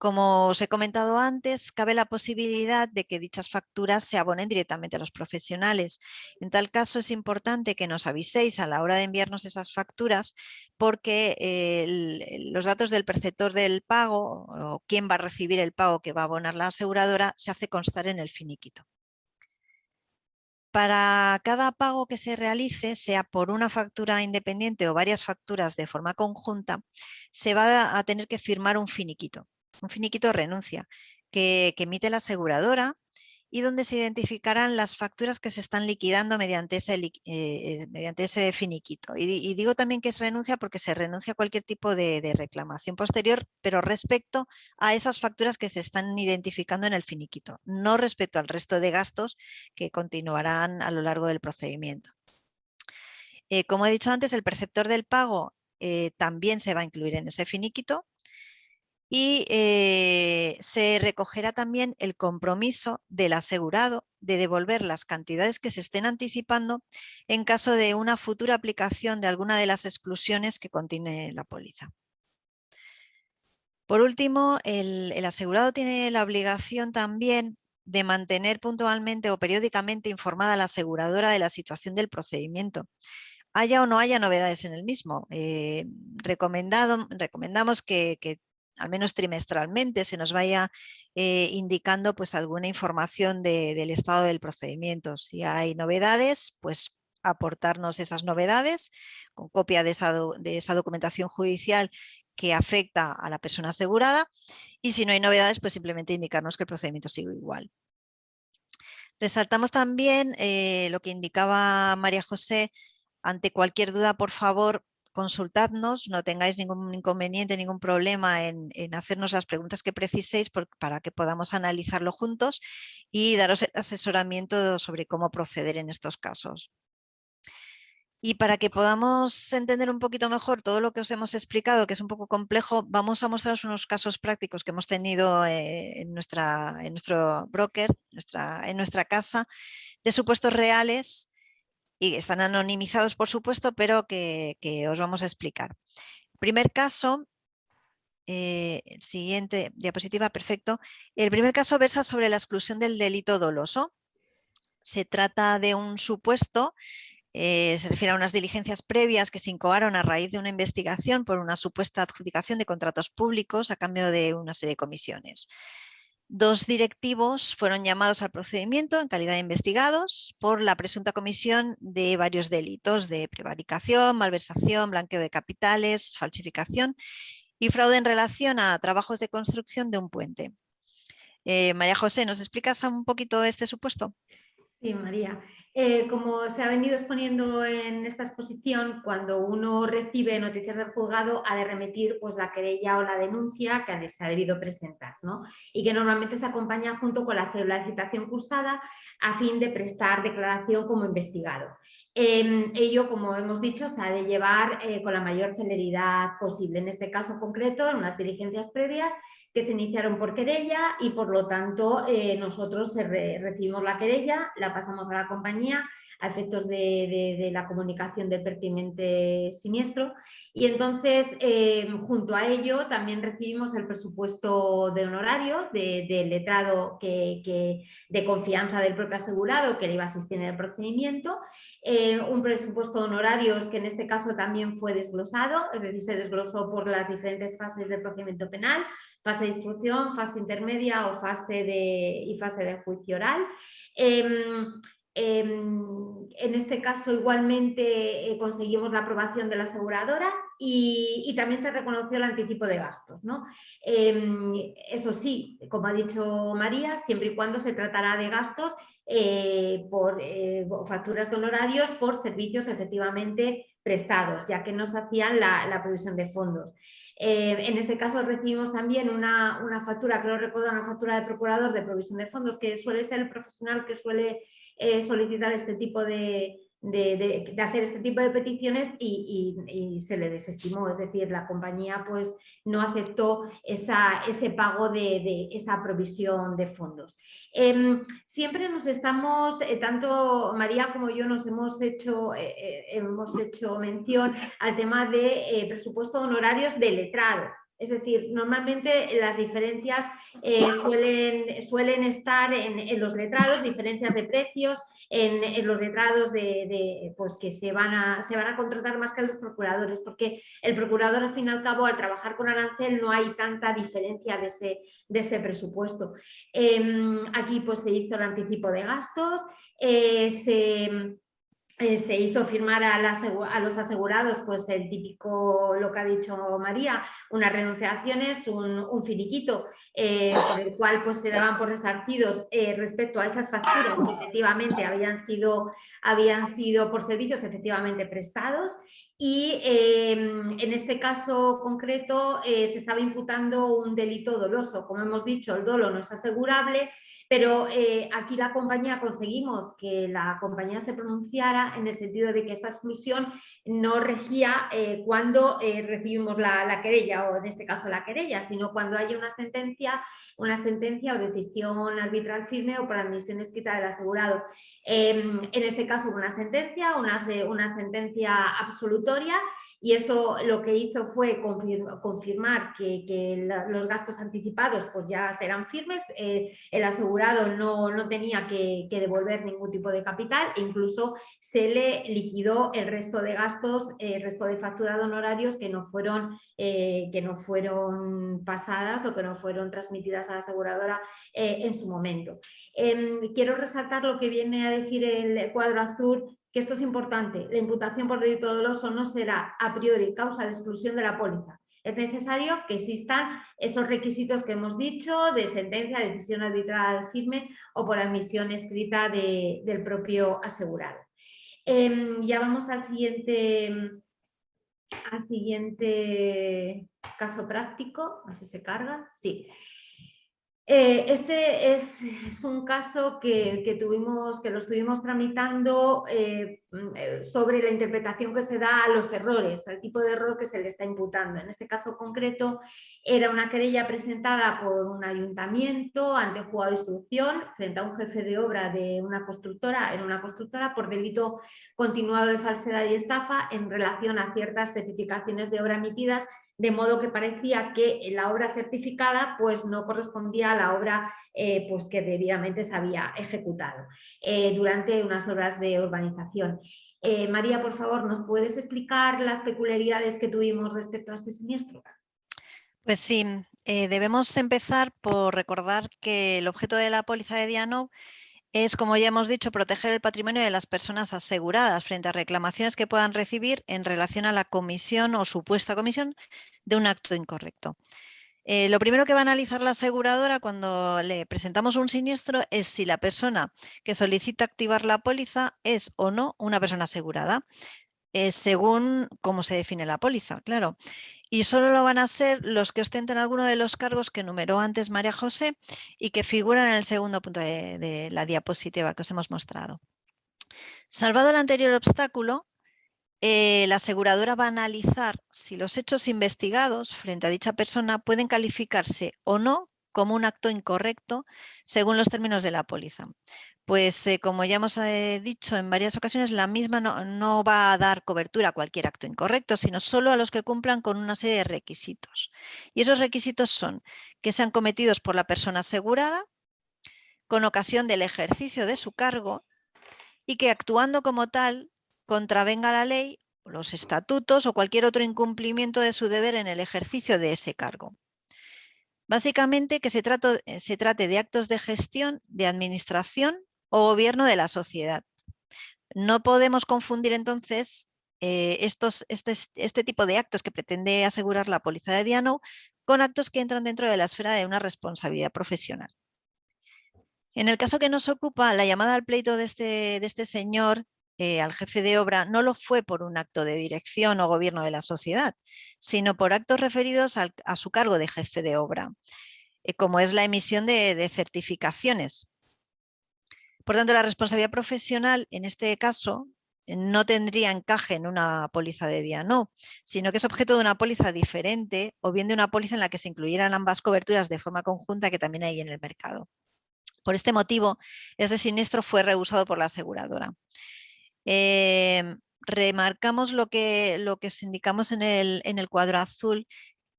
Como os he comentado antes, cabe la posibilidad de que dichas facturas se abonen directamente a los profesionales. En tal caso, es importante que nos aviséis a la hora de enviarnos esas facturas porque los datos del perceptor del pago o quién va a recibir el pago que va a abonar la aseguradora se hace constar en el finiquito. Para cada pago que se realice, sea por una factura independiente o varias facturas de forma conjunta, se va a tener que firmar un finiquito de renuncia que emite la aseguradora y donde se identificarán las facturas que se están liquidando mediante ese finiquito. Y digo también que es renuncia porque se renuncia a cualquier tipo de reclamación posterior, pero respecto a esas facturas que se están identificando en el finiquito, no respecto al resto de gastos que continuarán a lo largo del procedimiento. Como he dicho antes, el perceptor del pago también se va a incluir en ese finiquito. Y se recogerá también el compromiso del asegurado de devolver las cantidades que se estén anticipando en caso de una futura aplicación de alguna de las exclusiones que contiene la póliza. Por último, el asegurado tiene la obligación también de mantener puntualmente o periódicamente informada a la aseguradora de la situación del procedimiento, haya o no haya novedades en el mismo. Recomendamos que al menos trimestralmente se nos vaya indicando pues alguna información del estado del procedimiento. Si hay novedades, pues aportarnos esas novedades con copia de esa documentación judicial que afecta a la persona asegurada, y si no hay novedades, pues simplemente indicarnos que el procedimiento sigue igual. Resaltamos también lo que indicaba María José: ante cualquier duda, por favor, consultadnos, no tengáis ningún inconveniente, ningún problema en hacernos las preguntas que preciséis para que podamos analizarlo juntos y daros el asesoramiento sobre cómo proceder en estos casos. Y para que podamos entender un poquito mejor todo lo que os hemos explicado, que es un poco complejo, vamos a mostraros unos casos prácticos que hemos tenido en nuestro broker, en nuestra casa, de supuestos reales, y están anonimizados, por supuesto, pero que os vamos a explicar. Primer caso, siguiente diapositiva, perfecto. El primer caso versa sobre la exclusión del delito doloso. Se trata de un supuesto, se refiere a unas diligencias previas que se incoaron a raíz de una investigación por una supuesta adjudicación de contratos públicos a cambio de una serie de comisiones. Dos directivos fueron llamados al procedimiento en calidad de investigados por la presunta comisión de varios delitos de prevaricación, malversación, blanqueo de capitales, falsificación y fraude en relación a trabajos de construcción de un puente. María José, ¿nos explicas un poquito este supuesto? Sí, María. Como se ha venido exponiendo en esta exposición, cuando uno recibe noticias del juzgado ha de remitir pues, la querella o la denuncia que se ha debido presentar, ¿no? Y que normalmente se acompaña junto con la cédula de citación cursada a fin de prestar declaración como investigado. Ello, como hemos dicho, se ha de llevar con la mayor celeridad posible. En este caso concreto, en unas diligencias previas que se iniciaron por querella y por lo tanto nosotros recibimos la querella, la pasamos a la compañía a efectos de la comunicación del pertinente siniestro y entonces junto a ello también recibimos el presupuesto de honorarios del letrado de confianza del propio asegurado que le iba a asistir en el procedimiento, un presupuesto de honorarios que en este caso también fue desglosado, es decir, se desglosó por las diferentes fases del procedimiento penal, fase de instrucción, fase intermedia o fase de juicio oral. En este caso igualmente conseguimos la aprobación de la aseguradora y también se reconoció el anticipo de gastos, ¿no? Eso sí, como ha dicho María, siempre y cuando se tratará de gastos por facturas de honorarios por servicios efectivamente prestados, ya que no se hacían la provisión de fondos. En este caso recibimos también una factura, creo recordar, una factura de procurador de provisión de fondos, que suele ser el profesional que suele solicitar este tipo de hacer este tipo de peticiones y se le desestimó, es decir, la compañía pues no aceptó ese pago de esa provisión de fondos. Siempre nos estamos, tanto María como yo nos hemos hecho mención al tema de presupuesto de honorarios de letrado. Es decir, normalmente las diferencias suelen estar en los letrados, diferencias de precios, en los letrados pues que se van a contratar más que los procuradores, porque el procurador al fin y al cabo al trabajar con arancel no hay tanta diferencia de ese presupuesto. Aquí pues se hizo el anticipo de gastos, se hizo firmar a los asegurados pues el típico, lo que ha dicho María, unas renunciaciones, un finiquito por el cual pues se daban por resarcidos respecto a esas facturas que efectivamente habían sido por servicios efectivamente prestados, y en este caso concreto se estaba imputando un delito doloso. Como hemos dicho, el dolo no es asegurable, pero aquí la compañía conseguimos que la compañía se pronunciara en el sentido de que esta exclusión no regía cuando recibimos la querella, o en este caso la querella, sino cuando haya una sentencia o decisión arbitral firme o por admisión escrita del asegurado. En este caso una sentencia absolutoria, y eso lo que hizo fue confirmar que los gastos anticipados pues ya serán firmes. El asegurado no tenía que devolver ningún tipo de capital, e incluso se le liquidó el resto de gastos, el resto de factura de honorarios que no fueron pasadas o que no fueron transmitidas a la aseguradora en su momento. Quiero resaltar lo que viene a decir el cuadro azul, que esto es importante: la imputación por delito doloso no será a priori causa de exclusión de la póliza. Es necesario que existan esos requisitos que hemos dicho de sentencia, decisión arbitral firme o por admisión escrita del propio asegurado. Ya vamos al siguiente caso práctico, a ver si se carga. Sí. Este es un caso que lo estuvimos tramitando sobre la interpretación que se da a los errores, al tipo de error que se le está imputando. En este caso concreto era una querella presentada por un ayuntamiento ante un juzgado de instrucción frente a un jefe de obra de una constructora por delito continuado de falsedad y estafa en relación a ciertas certificaciones de obra emitidas, de modo que parecía que la obra certificada pues no correspondía a la obra pues que debidamente se había ejecutado durante unas obras de urbanización. María, por favor, ¿nos puedes explicar las peculiaridades que tuvimos respecto a este siniestro? Pues sí, debemos empezar por recordar que el objeto de la póliza de D&O es, como ya hemos dicho, proteger el patrimonio de las personas aseguradas frente a reclamaciones que puedan recibir en relación a la comisión o supuesta comisión de un acto incorrecto. Lo primero que va a analizar la aseguradora cuando le presentamos un siniestro es si la persona que solicita activar la póliza es o no una persona asegurada, según cómo se define la póliza, claro. Y solo lo van a ser los que ostenten alguno de los cargos que enumeró antes María José y que figuran en el segundo punto de la diapositiva que os hemos mostrado. Salvado el anterior obstáculo, la aseguradora va a analizar si los hechos investigados frente a dicha persona pueden calificarse o no como un acto incorrecto según los términos de la póliza. Pues como ya hemos dicho en varias ocasiones, la misma no va a dar cobertura a cualquier acto incorrecto, sino solo a los que cumplan con una serie de requisitos. Y esos requisitos son que sean cometidos por la persona asegurada con ocasión del ejercicio de su cargo y que actuando como tal contravenga la ley, los estatutos o cualquier otro incumplimiento de su deber en el ejercicio de ese cargo. Básicamente que se trate de actos de gestión, de administración o gobierno de la sociedad. No podemos confundir entonces este tipo de actos que pretende asegurar la póliza de D&O con actos que entran dentro de la esfera de una responsabilidad profesional. En el caso que nos ocupa, la llamada al pleito de este señor al jefe de obra no lo fue por un acto de dirección o gobierno de la sociedad, sino por actos referidos a su cargo de jefe de obra, como es la emisión de certificaciones. Por tanto, la responsabilidad profesional en este caso no tendría encaje en una póliza de D&O, sino que es objeto de una póliza diferente o bien de una póliza en la que se incluyeran ambas coberturas de forma conjunta que también hay en el mercado. Por este motivo, este siniestro fue rehusado por la aseguradora. Remarcamos lo que os indicamos en el cuadro azul,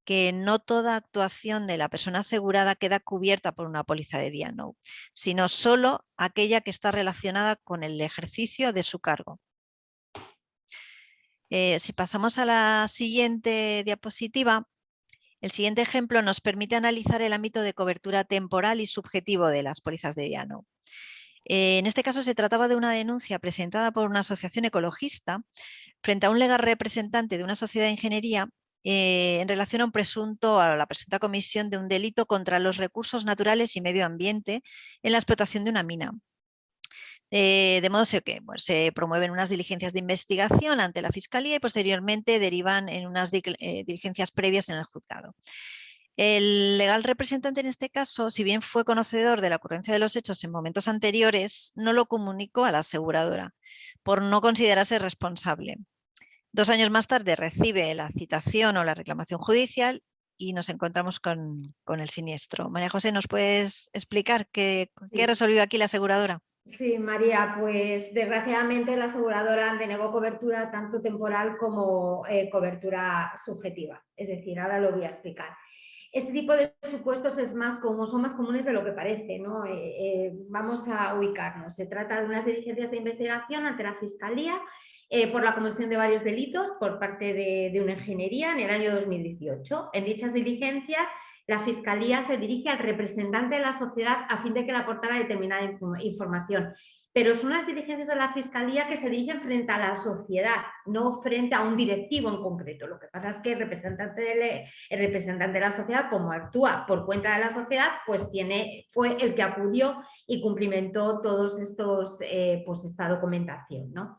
que no toda actuación de la persona asegurada queda cubierta por una póliza de D&O, sino solo aquella que está relacionada con el ejercicio de su cargo. Si pasamos a la siguiente diapositiva, el siguiente ejemplo nos permite analizar el ámbito de cobertura temporal y subjetivo de las pólizas de D&O. En este caso se trataba de una denuncia presentada por una asociación ecologista frente a un legal representante de una sociedad de ingeniería en relación a la presunta comisión de un delito contra los recursos naturales y medio ambiente en la explotación de una mina. De modo que pues, se promueven unas diligencias de investigación ante la Fiscalía y posteriormente derivan en unas diligencias previas en el juzgado. El legal representante en este caso, si bien fue conocedor de la ocurrencia de los hechos en momentos anteriores, no lo comunicó a la aseguradora por no considerarse responsable. 2 años más tarde recibe la citación o la reclamación judicial y nos encontramos con el siniestro. María José, ¿nos puedes explicar qué resolvió aquí la aseguradora? Sí, María, pues desgraciadamente la aseguradora denegó cobertura tanto temporal como cobertura subjetiva. Es decir, ahora lo voy a explicar. Este tipo de supuestos son más comunes de lo que parece, ¿no? Vamos a ubicarnos. Se trata de unas diligencias de investigación ante la Fiscalía por la comisión de varios delitos por parte de una ingeniería en el año 2018. En dichas diligencias, la Fiscalía se dirige al representante de la sociedad a fin de que le aportara determinada información. Pero son las diligencias de la Fiscalía que se dirigen frente a la sociedad, no frente a un directivo en concreto. Lo que pasa es que el representante de la sociedad, como actúa por cuenta de la sociedad, pues fue el que acudió y cumplimentó todos pues esta documentación, ¿no?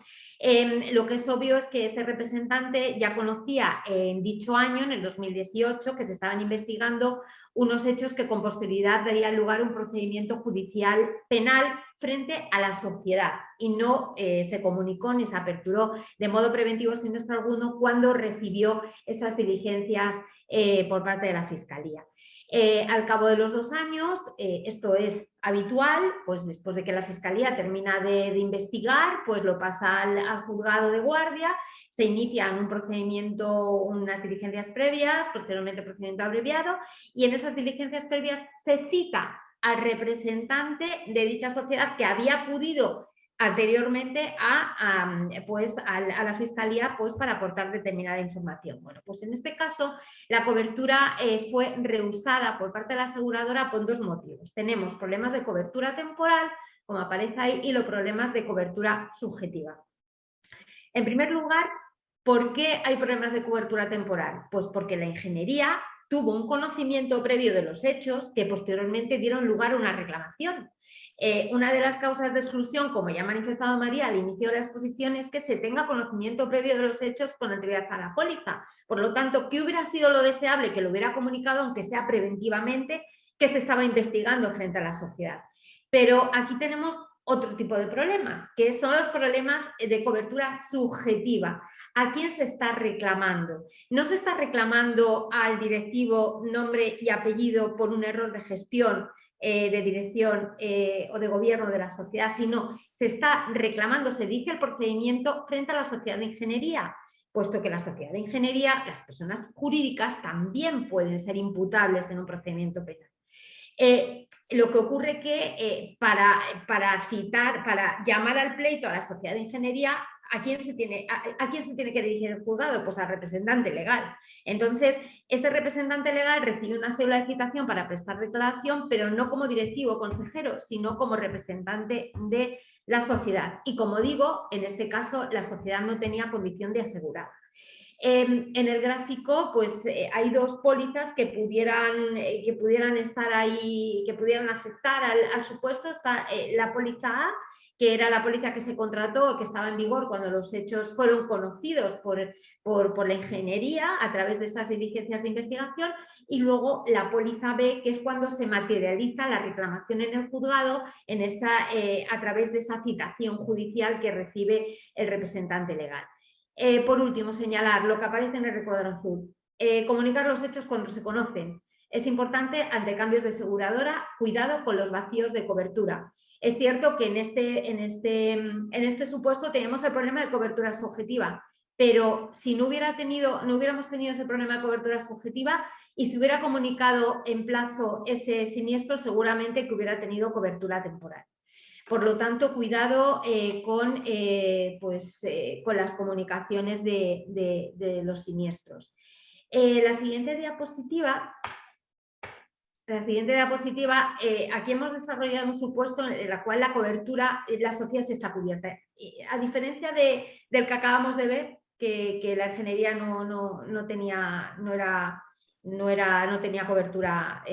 Lo que es obvio es que este representante ya conocía en dicho año, en el 2018, que se estaban investigando unos hechos que con posterioridad darían lugar a un procedimiento judicial penal frente a la sociedad y no se comunicó ni se aperturó de modo preventivo siniestro alguno cuando recibió estas diligencias por parte de la Fiscalía. Al cabo de los 2 años, esto es habitual, pues después de que la Fiscalía termina de investigar, pues lo pasa al juzgado de guardia, se inician un procedimiento, unas diligencias previas, posteriormente procedimiento abreviado, y en esas diligencias previas se cita al representante de dicha sociedad que había acudido anteriormente a la Fiscalía pues, para aportar determinada información. Bueno, pues en este caso la cobertura fue rehusada por parte de la aseguradora por 2 motivos. Tenemos problemas de cobertura temporal, como aparece ahí, y los problemas de cobertura subjetiva. En primer lugar, ¿por qué hay problemas de cobertura temporal? Pues porque la ingeniería tuvo un conocimiento previo de los hechos que posteriormente dieron lugar a una reclamación. Una de las causas de exclusión, como ya ha manifestado María al inicio de la exposición, es que se tenga conocimiento previo de los hechos con anterioridad a la póliza. Por lo tanto, ¿qué hubiera sido lo deseable? Que lo hubiera comunicado, aunque sea preventivamente, que se estaba investigando frente a la sociedad. Pero aquí tenemos otro tipo de problemas, que son los problemas de cobertura subjetiva. ¿A quién se está reclamando? No se está reclamando al directivo nombre y apellido por un error de gestión, de dirección o de gobierno de la sociedad, sino se está reclamando, se dirige el procedimiento frente a la sociedad de ingeniería, puesto que la sociedad de ingeniería, las personas jurídicas también pueden ser imputables en un procedimiento penal. Lo que ocurre que para llamar al pleito a la sociedad de ingeniería, ¿a quién se tiene que dirigir el juzgado? Pues al representante legal. Entonces, este representante legal recibe una cédula de citación para prestar declaración, pero no como directivo o consejero, sino como representante de la sociedad. Y como digo, en este caso, la sociedad no tenía condición de asegurada. En el gráfico pues hay 2 pólizas que pudieran estar ahí, que pudieran afectar al supuesto. Está la póliza A, que era la póliza que se contrató, que estaba en vigor cuando los hechos fueron conocidos por la ingeniería a través de esas diligencias de investigación, y luego la póliza B, que es cuando se materializa la reclamación en el juzgado a través de esa citación judicial que recibe el representante legal. Por último, señalar lo que aparece en el recuadro azul. Comunicar los hechos cuando se conocen. Es importante ante cambios de aseguradora, cuidado con los vacíos de cobertura. Es cierto que en este supuesto tenemos el problema de cobertura subjetiva, pero si no hubiéramos tenido ese problema de cobertura subjetiva y se hubiera comunicado en plazo ese siniestro, seguramente que hubiera tenido cobertura temporal. Por lo tanto, cuidado con las comunicaciones de los siniestros. La siguiente diapositiva la siguiente diapositiva, aquí hemos desarrollado un supuesto en el cual la cobertura, la sociedad sí está cubierta. A diferencia del que acabamos de ver, que la ingeniería no tenía cobertura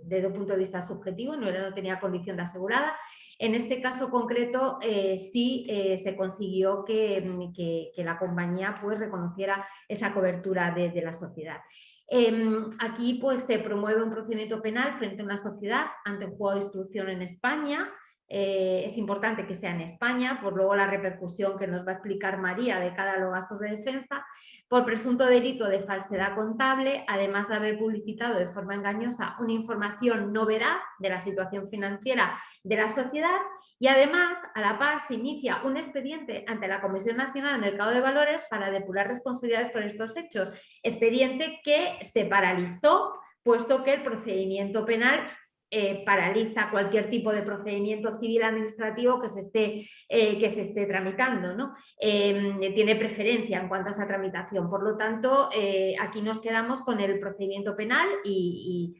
desde un punto de vista subjetivo, no tenía condición de asegurada. En este caso concreto sí se consiguió que la compañía pues reconociera esa cobertura de la sociedad. Aquí pues se promueve un procedimiento penal frente a una sociedad ante un juzgado de instrucción en España. Es importante que sea en España, por luego la repercusión que nos va a explicar María de cara a los gastos de defensa, por presunto delito de falsedad contable, además de haber publicitado de forma engañosa una información no veraz de la situación financiera de la sociedad, y además, a la par, se inicia un expediente ante la Comisión Nacional del Mercado de Valores para depurar responsabilidades por estos hechos. Expediente que se paralizó, puesto que el procedimiento penal paraliza cualquier tipo de procedimiento civil administrativo que se esté tramitando, ¿no? Tiene preferencia en cuanto a esa tramitación. Por lo tanto, aquí nos quedamos con el procedimiento penal y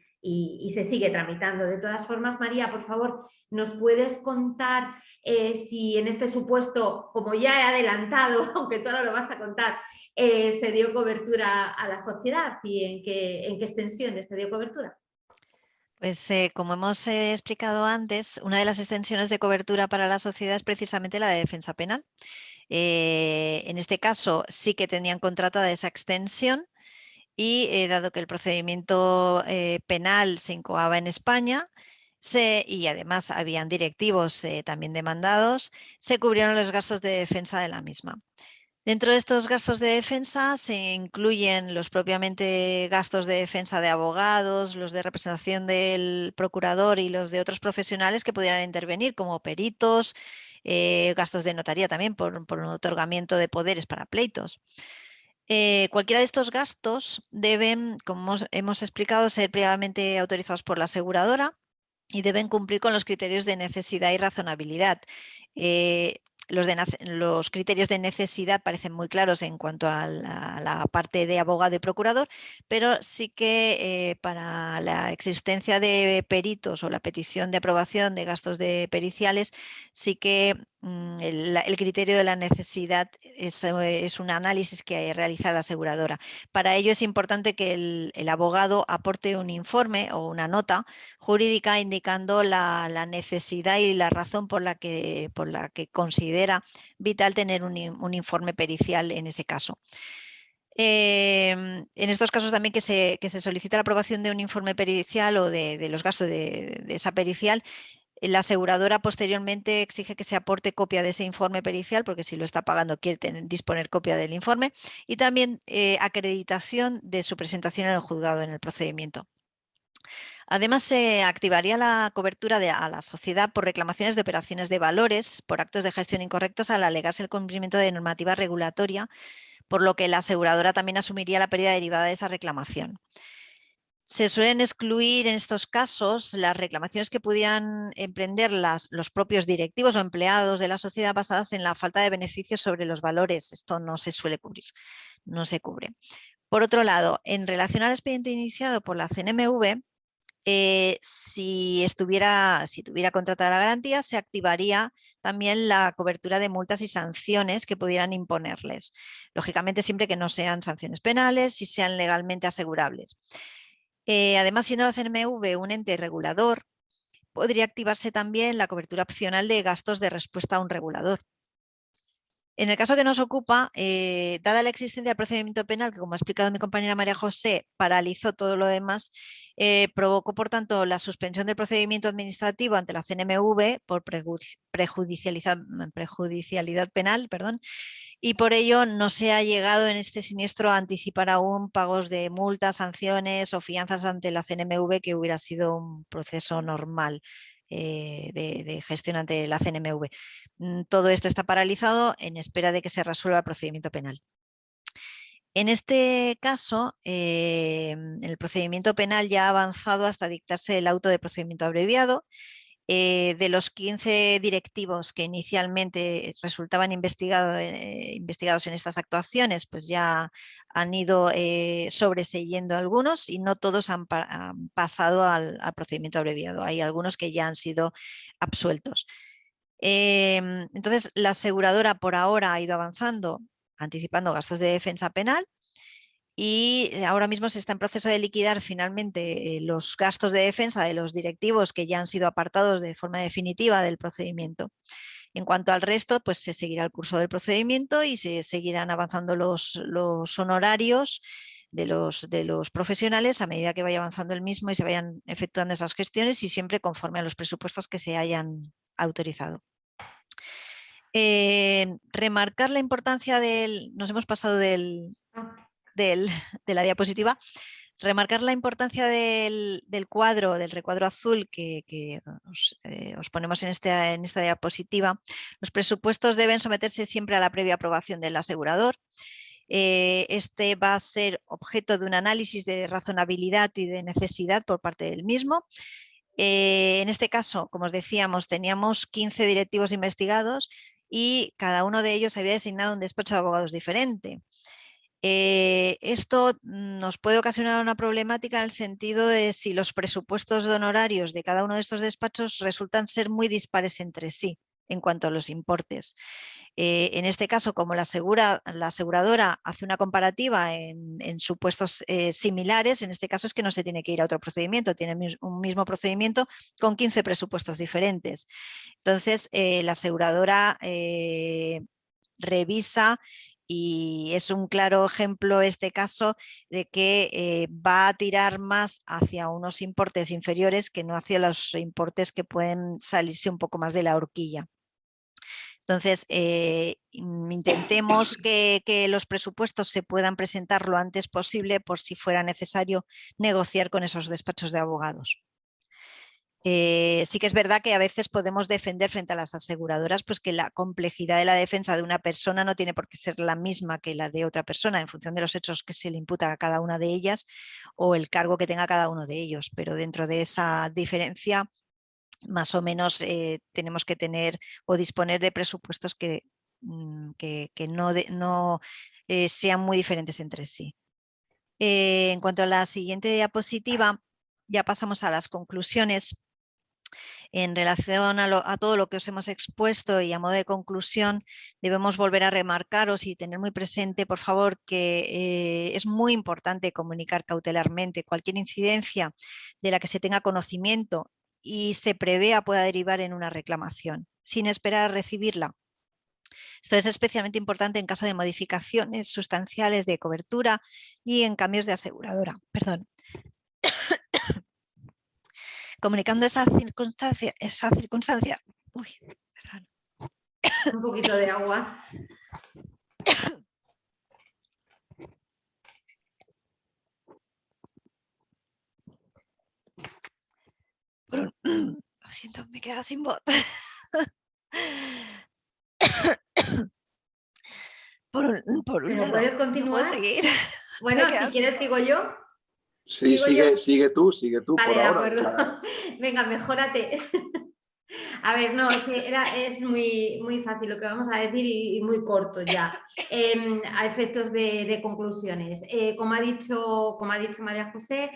se sigue tramitando. De todas formas, María, por favor, ¿nos puedes contar si en este supuesto, como ya he adelantado, aunque tú ahora lo vas a contar, se dio cobertura a la sociedad y en qué extensiones se dio cobertura? Pues como hemos explicado antes, una de las extensiones de cobertura para la sociedad es precisamente la de defensa penal. En este caso sí que tenían contratada esa extensión y dado que el procedimiento penal se incoaba en España y además habían directivos también demandados, se cubrieron los gastos de defensa de la misma. Dentro de estos gastos de defensa se incluyen los propiamente gastos de defensa de abogados, los de representación del procurador y los de otros profesionales que pudieran intervenir, como peritos, gastos de notaría también por un otorgamiento de poderes para pleitos. Cualquiera de estos gastos deben, como hemos explicado, ser previamente autorizados por la aseguradora y deben cumplir con los criterios de necesidad y razonabilidad. Los criterios de necesidad parecen muy claros en cuanto a la parte de abogado y procurador, pero sí que para la existencia de peritos o la petición de aprobación de gastos de periciales, sí que el criterio de la necesidad es un análisis que realiza la aseguradora. Para ello es importante que el abogado aporte un informe o una nota jurídica indicando la necesidad y la razón por la que considera vital tener un informe pericial en ese caso. En estos casos también que se solicita la aprobación de un informe pericial o de los gastos de esa pericial, la aseguradora posteriormente exige que se aporte copia de ese informe pericial, porque si lo está pagando quiere disponer copia del informe, y también acreditación de su presentación en el juzgado en el procedimiento. Además, se activaría la cobertura a la sociedad por reclamaciones de operaciones de valores, por actos de gestión incorrectos al alegarse el cumplimiento de normativa regulatoria, por lo que la aseguradora también asumiría la pérdida derivada de esa reclamación. Se suelen excluir en estos casos las reclamaciones que pudieran emprender los propios directivos o empleados de la sociedad basadas en la falta de beneficios sobre los valores. Esto no se suele cubrir, no se cubre. Por otro lado, en relación al expediente iniciado por la CNMV, si tuviera contratada la garantía, se activaría también la cobertura de multas y sanciones que pudieran imponerles. Lógicamente, siempre que no sean sanciones penales y sean legalmente asegurables. Además, siendo la CNMV un ente regulador, podría activarse también la cobertura opcional de gastos de respuesta a un regulador. En el caso que nos ocupa, dada la existencia del procedimiento penal, que como ha explicado mi compañera María José, paralizó todo lo demás, provocó por tanto la suspensión del procedimiento administrativo ante la CNMV por prejudicialidad penal, y por ello no se ha llegado en este siniestro a anticipar aún pagos de multas, sanciones o fianzas ante la CNMV, que hubiera sido un proceso normal de gestión ante la CNMV. Todo esto está paralizado en espera de que se resuelva el procedimiento penal. En este caso, el procedimiento penal ya ha avanzado hasta dictarse el auto de procedimiento abreviado. De los 15 directivos que inicialmente resultaban investigados en estas actuaciones, pues ya han ido sobreseyendo algunos y no todos han pasado al procedimiento abreviado. Hay algunos que ya han sido absueltos. Entonces, la aseguradora por ahora ha ido avanzando, anticipando gastos de defensa penal, y ahora mismo se está en proceso de liquidar finalmente los gastos de defensa de los directivos que ya han sido apartados de forma definitiva del procedimiento. En cuanto al resto, pues se seguirá el curso del procedimiento y se seguirán avanzando los honorarios de los profesionales a medida que vaya avanzando el mismo y se vayan efectuando esas gestiones, y siempre conforme a los presupuestos que se hayan autorizado. Remarcar la importancia del... Nos hemos pasado de la diapositiva. Remarcar la importancia del cuadro, del recuadro azul que os ponemos en esta diapositiva. Los presupuestos deben someterse siempre a la previa aprobación del asegurador. Este va a ser objeto de un análisis de razonabilidad y de necesidad por parte del mismo. En este caso, como os decíamos, teníamos 15 directivos investigados y cada uno de ellos había designado un despacho de abogados diferente. Esto nos puede ocasionar una problemática en el sentido de si los presupuestos de honorarios de cada uno de estos despachos resultan ser muy dispares entre sí en cuanto a los importes. En este caso, como la aseguradora hace una comparativa en supuestos similares, en este caso es que no se tiene que ir a otro procedimiento, tiene un mismo procedimiento con 15 presupuestos diferentes. Entonces, la aseguradora revisa, y es un claro ejemplo este caso de que va a tirar más hacia unos importes inferiores que no hacia los importes que pueden salirse un poco más de la horquilla. Entonces, intentemos que los presupuestos se puedan presentar lo antes posible por si fuera necesario negociar con esos despachos de abogados. Sí que es verdad que a veces podemos defender frente a las aseguradoras pues que la complejidad de la defensa de una persona no tiene por qué ser la misma que la de otra persona en función de los hechos que se le imputa a cada una de ellas o el cargo que tenga cada uno de ellos, pero dentro de esa diferencia más o menos tenemos que tener o disponer de presupuestos que no sean muy diferentes entre sí. En cuanto a la siguiente diapositiva, ya pasamos a las conclusiones. En relación a todo lo que os hemos expuesto y a modo de conclusión, debemos volver a remarcaros y tener muy presente, por favor, que es muy importante comunicar cautelarmente cualquier incidencia de la que se tenga conocimiento y se prevea pueda derivar en una reclamación, sin esperar a recibirla. Esto es especialmente importante en caso de modificaciones sustanciales de cobertura y en cambios de aseguradora. Perdón. Comunicando esa circunstancia. Uy, perdón. Un poquito de agua. Lo siento, me he quedado sin voz. Por un lado, ¿Puedes continuar? no puedo seguir. Bueno, si quieres sigo yo. Sí, sigue tú Vale, por de ahora. acuerdo. Venga, mejórate. A ver, no, es muy fácil lo que vamos a decir y muy corto ya, a efectos de conclusiones. Como ha dicho María José,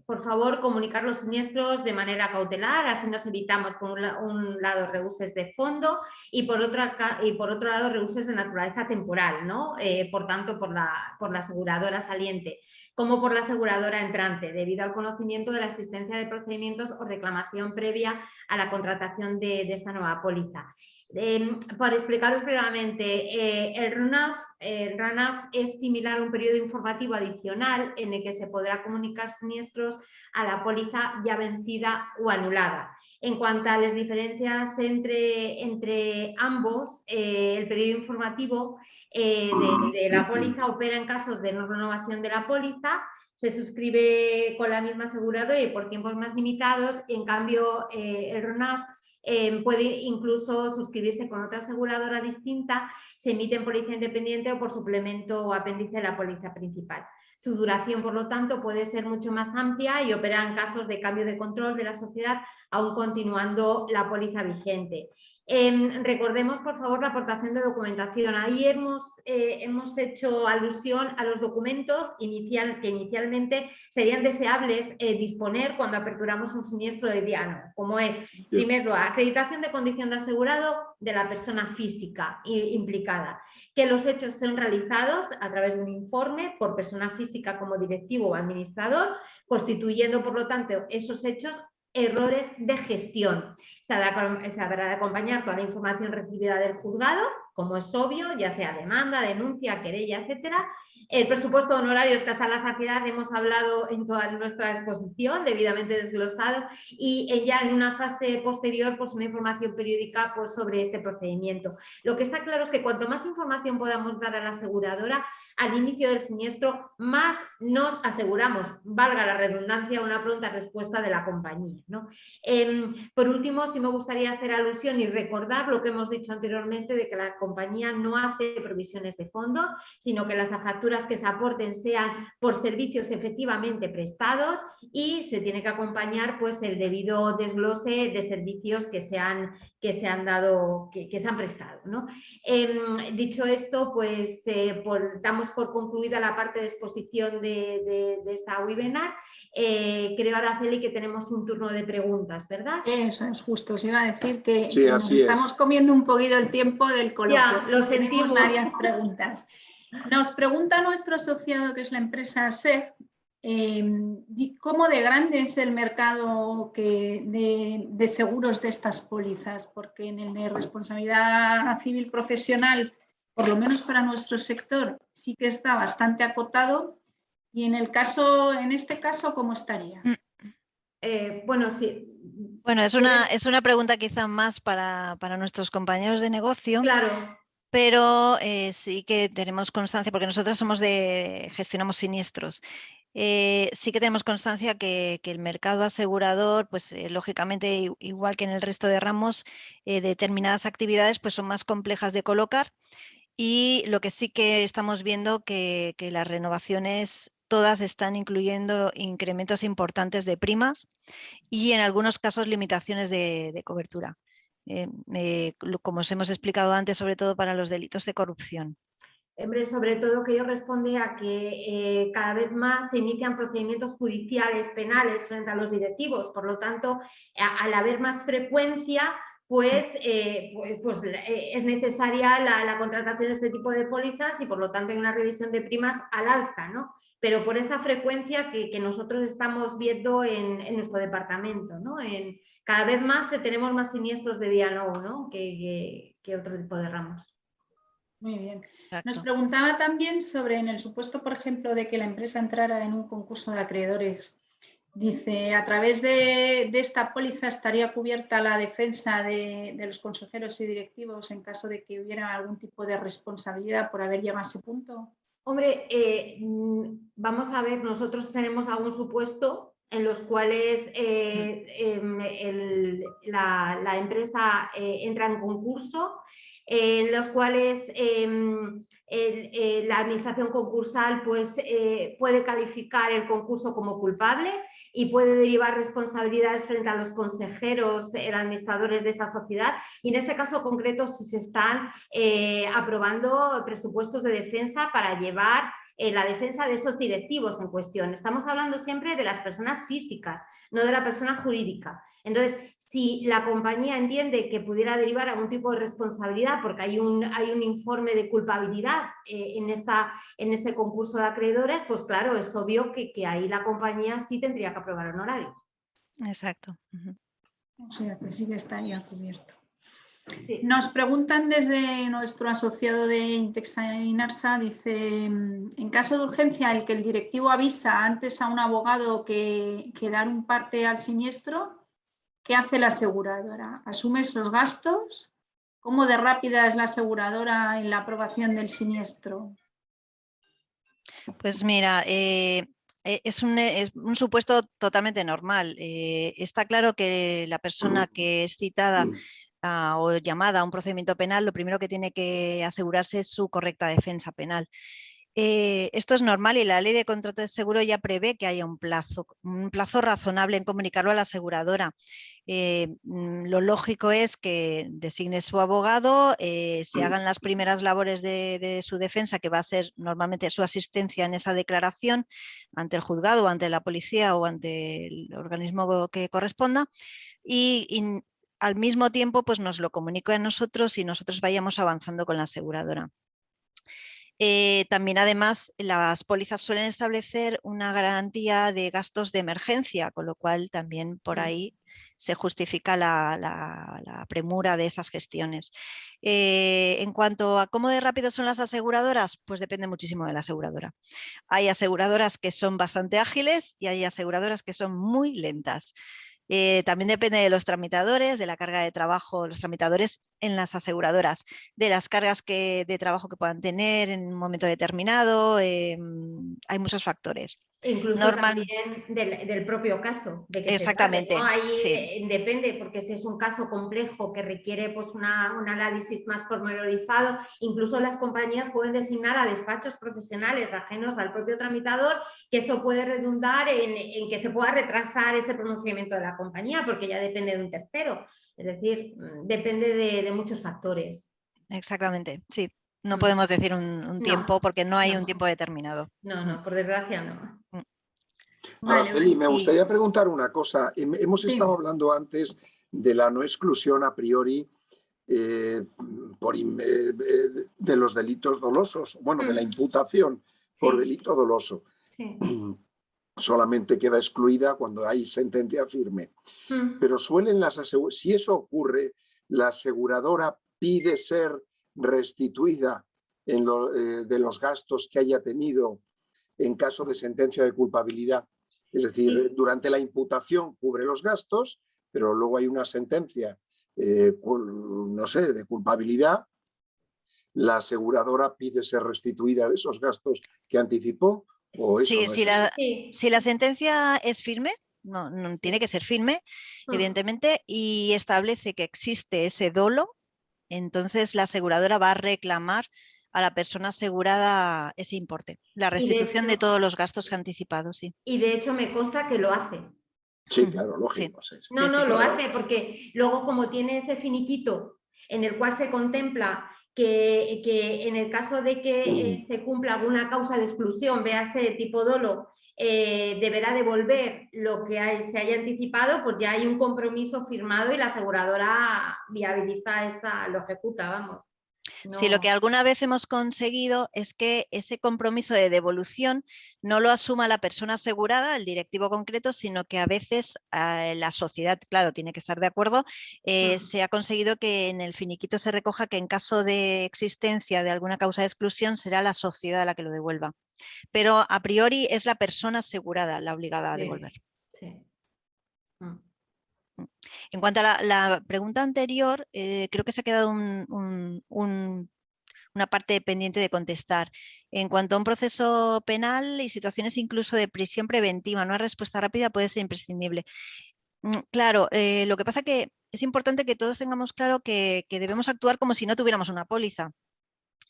por favor comunicar los siniestros de manera cautelar, así nos evitamos por un lado reuses de fondo y por otro lado reuses de naturaleza temporal, ¿no? Por tanto por la aseguradora saliente como por la aseguradora entrante, debido al conocimiento de la existencia de procedimientos o reclamación previa a la contratación de esta nueva póliza. Por explicaros brevemente, el RUNAF es similar a un periodo informativo adicional en el que se podrá comunicar siniestros a la póliza ya vencida o anulada. En cuanto a las diferencias entre ambos, el periodo informativo de la póliza opera en casos de no renovación de la póliza, se suscribe con la misma aseguradora y por tiempos más limitados. En cambio, el RUNAF puede incluso suscribirse con otra aseguradora distinta, se emite en póliza independiente o por suplemento o apéndice de la póliza principal. Su duración, por lo tanto, puede ser mucho más amplia y opera en casos de cambio de control de la sociedad aún continuando la póliza vigente. Recordemos, por favor, la aportación de documentación. Ahí hemos hecho alusión a los documentos que inicialmente serían deseables disponer cuando aperturamos un siniestro de diano, como es, primero, acreditación de condición de asegurado de la persona física implicada, que los hechos sean realizados a través de un informe por persona física como directivo o administrador, constituyendo, por lo tanto, esos hechos errores de gestión. Se habrá de acompañar toda la información recibida del juzgado, como es obvio, ya sea demanda, denuncia, querella, etcétera. El presupuesto de honorarios, que hasta la saciedad hemos hablado en toda nuestra exposición, debidamente desglosado, y ya en una fase posterior, pues una información periódica pues, sobre este procedimiento. Lo que está claro es que cuanto más información podamos dar a la aseguradora, al inicio del siniestro, más nos aseguramos, valga la redundancia, una pronta respuesta de la compañía, ¿no? Por último, sí me gustaría hacer alusión y recordar lo que hemos dicho anteriormente de que la compañía no hace provisiones de fondo, sino que las facturas que se aporten sean por servicios efectivamente prestados y se tiene que acompañar pues, el debido desglose de servicios que se han prestado, ¿no? Dicho esto, pues damos por concluida la parte de exposición de esta webinar. Creo, Araceli, que tenemos un turno de preguntas, ¿verdad? Eso es justo, os iba a decir que, sí, que nos estamos comiendo un poquito el tiempo del coloquio. Ya, lo sentimos. Tenemos varias preguntas. Nos pregunta nuestro asociado, que es la empresa SEG, ¿cómo de grande es el mercado de seguros de estas pólizas? Porque en el de responsabilidad civil profesional, por lo menos para nuestro sector, sí que está bastante acotado. Y en este caso, ¿cómo estaría? Bueno, sí. Bueno, es una pregunta quizá más para nuestros compañeros de negocio. Claro. Pero sí que tenemos constancia, porque nosotros gestionamos siniestros. Sí que tenemos constancia que el mercado asegurador, pues lógicamente, igual que en el resto de ramos, determinadas actividades pues, son más complejas de colocar. Y lo que sí que estamos viendo que las renovaciones todas están incluyendo incrementos importantes de primas y en algunos casos limitaciones de cobertura. Como os hemos explicado antes, sobre todo para los delitos de corrupción. Hombre, sobre todo que ello responde a que cada vez más se inician procedimientos judiciales, penales frente a los directivos. Por lo tanto, al haber más frecuencia, pues es necesaria la contratación de este tipo de pólizas y por lo tanto hay una revisión de primas al alza, ¿no? Pero por esa frecuencia que nosotros estamos viendo en nuestro departamento, ¿no? Cada vez más tenemos más siniestros de diálogo, ¿no? que otro tipo de ramos. Muy bien. Exacto. Nos preguntaba también sobre, en el supuesto, por ejemplo, de que la empresa entrara en un concurso de acreedores. Dice, a través de esta póliza estaría cubierta la defensa de los consejeros y directivos en caso de que hubiera algún tipo de responsabilidad por haber llegado a ese punto. Hombre, vamos a ver, nosotros tenemos algún supuesto en los cuales la empresa entra en concurso, en los cuales la administración concursal pues, puede calificar el concurso como culpable y puede derivar responsabilidades frente a los consejeros, administradores de esa sociedad, y en este caso concreto si se están aprobando presupuestos de defensa para llevar la defensa de esos directivos en cuestión. Estamos hablando siempre de las personas físicas, no de la persona jurídica. Entonces, si la compañía entiende que pudiera derivar algún tipo de responsabilidad porque hay un informe de culpabilidad en ese concurso de acreedores, pues claro, es obvio que ahí la compañía sí tendría que aprobar honorarios. Exacto. O sea, que sí que estaría cubierto. Sí. Nos preguntan desde nuestro asociado de Intexa Inarsa, dice, en caso de urgencia, el que el directivo avisa antes a un abogado que dar un parte al siniestro, ¿qué hace la aseguradora? ¿Asume esos gastos? ¿Cómo de rápida es la aseguradora en la aprobación del siniestro? Pues mira, es un supuesto totalmente normal. Está claro que la persona que es citada o llamada a un procedimiento penal, lo primero que tiene que asegurarse es su correcta defensa penal. Esto es normal y la ley de contrato de seguro ya prevé que haya un plazo razonable en comunicarlo a la aseguradora. Lo lógico es que designe su abogado, se hagan las primeras labores de su defensa, que va a ser normalmente su asistencia en esa declaración ante el juzgado, ante la policía o ante el organismo que corresponda, y al mismo tiempo pues nos lo comunique a nosotros y nosotros vayamos avanzando con la aseguradora. También además las pólizas suelen establecer una garantía de gastos de emergencia, con lo cual también por ahí se justifica la premura de esas gestiones. En cuanto a cómo de rápido son las aseguradoras, pues depende muchísimo de la aseguradora. Hay aseguradoras que son bastante ágiles y hay aseguradoras que son muy lentas. También depende de los tramitadores, de la carga de trabajo, los tramitadores en las aseguradoras, de las cargas de trabajo que puedan tener en un momento determinado. Hay muchos factores. Incluso también del propio caso, de que exactamente, se trate, ¿no? Ahí sí. depende, porque si es un caso complejo que requiere pues, un análisis más pormenorizado, incluso las compañías pueden designar a despachos profesionales ajenos al propio tramitador, que eso puede redundar en que se pueda retrasar ese pronunciamiento de la compañía, porque ya depende de un tercero. Es decir, depende de muchos factores. Exactamente, sí. No podemos decir un tiempo porque no hay un tiempo determinado. No, por desgracia no. Araceli, me gustaría preguntar una cosa. Hemos estado hablando antes de la no exclusión a priori de los delitos dolosos, bueno, de la imputación por delito doloso. Sí. Solamente queda excluida cuando hay sentencia firme. Pero suelen si eso ocurre, la aseguradora pide ser restituida de los gastos que haya tenido en caso de sentencia de culpabilidad. Es decir, durante la imputación cubre los gastos, pero luego hay una sentencia, no sé, de culpabilidad. La aseguradora pide ser restituida de esos gastos que anticipó. ¿O eso sí, no si la sentencia es firme, no tiene que ser firme, evidentemente, y establece que existe ese dolo, entonces la aseguradora va a reclamar a la persona asegurada ese importe, la restitución de todos los gastos anticipados, sí. Y de hecho me consta que lo hace. Sí, claro, lógico. Sí. No, lo hace porque luego como tiene ese finiquito en el cual se contempla que en el caso de que se cumpla alguna causa de exclusión, véase tipo dolo, deberá devolver lo que se haya anticipado, pues ya hay un compromiso firmado y la aseguradora viabiliza lo ejecuta, vamos. No. Sí, lo que alguna vez hemos conseguido es que ese compromiso de devolución no lo asuma la persona asegurada, el directivo concreto, sino que a veces la sociedad, claro, tiene que estar de acuerdo. Se ha conseguido que en el finiquito se recoja que en caso de existencia de alguna causa de exclusión será la sociedad la que lo devuelva. Pero a priori es la persona asegurada la obligada a devolver. Sí. En cuanto a la pregunta anterior, creo que se ha quedado una parte pendiente de contestar. En cuanto a un proceso penal y situaciones incluso de prisión preventiva, una respuesta rápida puede ser imprescindible. Claro, lo que pasa es que es importante que todos tengamos claro que debemos actuar como si no tuviéramos una póliza.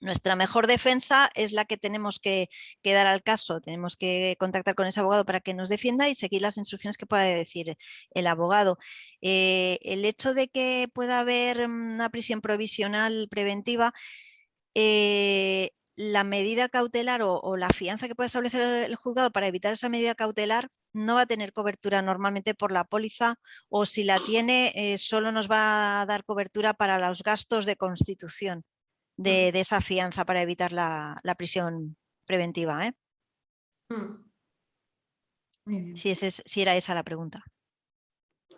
Nuestra mejor defensa es la que tenemos que dar al caso. Tenemos que contactar con ese abogado para que nos defienda y seguir las instrucciones que pueda decir el abogado. El hecho de que pueda haber una prisión provisional preventiva, la medida cautelar o la fianza que puede establecer el juzgado para evitar esa medida cautelar no va a tener cobertura normalmente por la póliza, o si la tiene solo nos va a dar cobertura para los gastos de constitución de esa fianza para evitar la prisión preventiva. Si era esa la pregunta.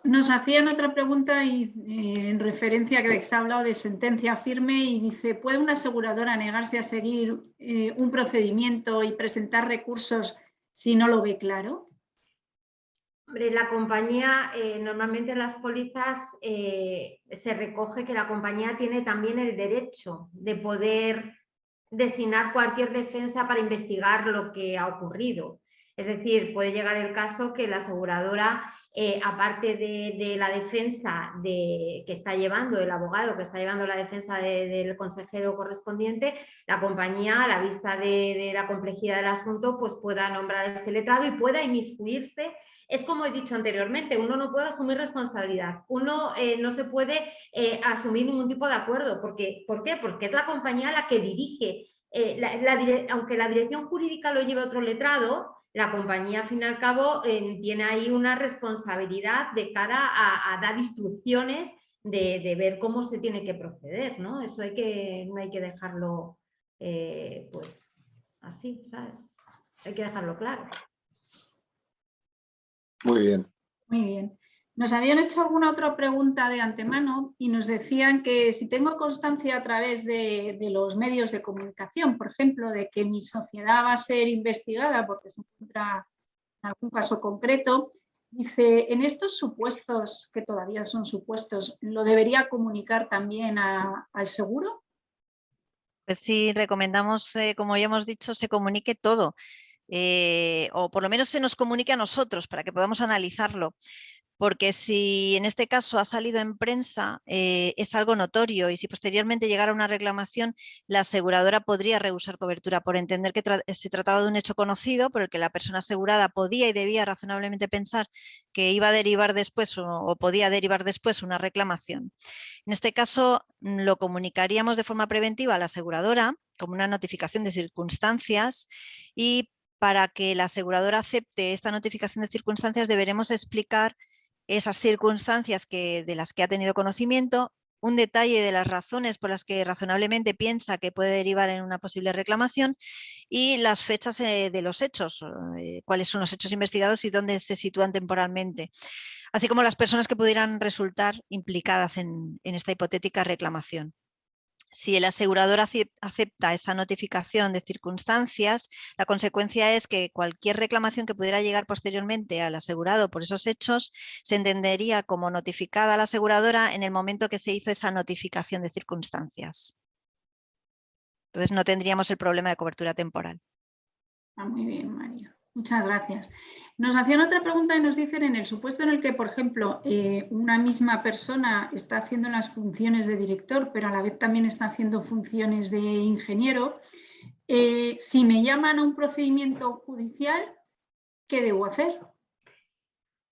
Nos hacían otra pregunta en referencia a que se ha hablado de sentencia firme y dice, ¿puede una aseguradora negarse a seguir un procedimiento y presentar recursos si no lo ve claro? Hombre, la compañía, normalmente en las pólizas se recoge que la compañía tiene también el derecho de poder designar cualquier defensa para investigar lo que ha ocurrido. Es decir, puede llegar el caso que la aseguradora, aparte de la defensa que está llevando el abogado, que está llevando la defensa del consejero correspondiente, la compañía, a la vista de la complejidad del asunto, pues pueda nombrar a este letrado y pueda inmiscuirse. Es como he dicho anteriormente, uno no puede asumir responsabilidad, uno no se puede asumir ningún tipo de acuerdo. ¿Por qué? Porque es la compañía la que dirige. Aunque la dirección jurídica lo lleve otro letrado, la compañía, al fin y al cabo, tiene ahí una responsabilidad de cara a dar instrucciones de ver cómo se tiene que proceder, ¿no? Eso no hay que dejarlo pues así, ¿sabes? Hay que dejarlo claro. Muy bien. Muy bien. Nos habían hecho alguna otra pregunta de antemano y nos decían que si tengo constancia a través de los medios de comunicación, por ejemplo, de que mi sociedad va a ser investigada porque se encuentra en algún caso concreto, dice, en estos supuestos, que todavía son supuestos, ¿lo debería comunicar también al seguro? Pues sí, recomendamos, como ya hemos dicho, se comunique todo. O por lo menos se nos comunique a nosotros para que podamos analizarlo. Porque si en este caso ha salido en prensa, es algo notorio y si posteriormente llegara una reclamación, la aseguradora podría rehusar cobertura por entender que se trataba de un hecho conocido por el que la persona asegurada podía y debía razonablemente pensar que iba a derivar después o podía derivar después una reclamación. En este caso, lo comunicaríamos de forma preventiva a la aseguradora como una notificación de circunstancias y para que la aseguradora acepte esta notificación de circunstancias deberemos explicar esas circunstancias de las que ha tenido conocimiento, un detalle de las razones por las que razonablemente piensa que puede derivar en una posible reclamación y las fechas de los hechos, cuáles son los hechos investigados y dónde se sitúan temporalmente, así como las personas que pudieran resultar implicadas en esta hipotética reclamación. Si el asegurador acepta esa notificación de circunstancias, la consecuencia es que cualquier reclamación que pudiera llegar posteriormente al asegurado por esos hechos se entendería como notificada a la aseguradora en el momento que se hizo esa notificación de circunstancias. Entonces no tendríamos el problema de cobertura temporal. Muy bien, María. Muchas gracias. Nos hacían otra pregunta y nos dicen, en el supuesto en el que, por ejemplo, una misma persona está haciendo las funciones de director, pero a la vez también está haciendo funciones de ingeniero, si me llaman a un procedimiento judicial, ¿qué debo hacer?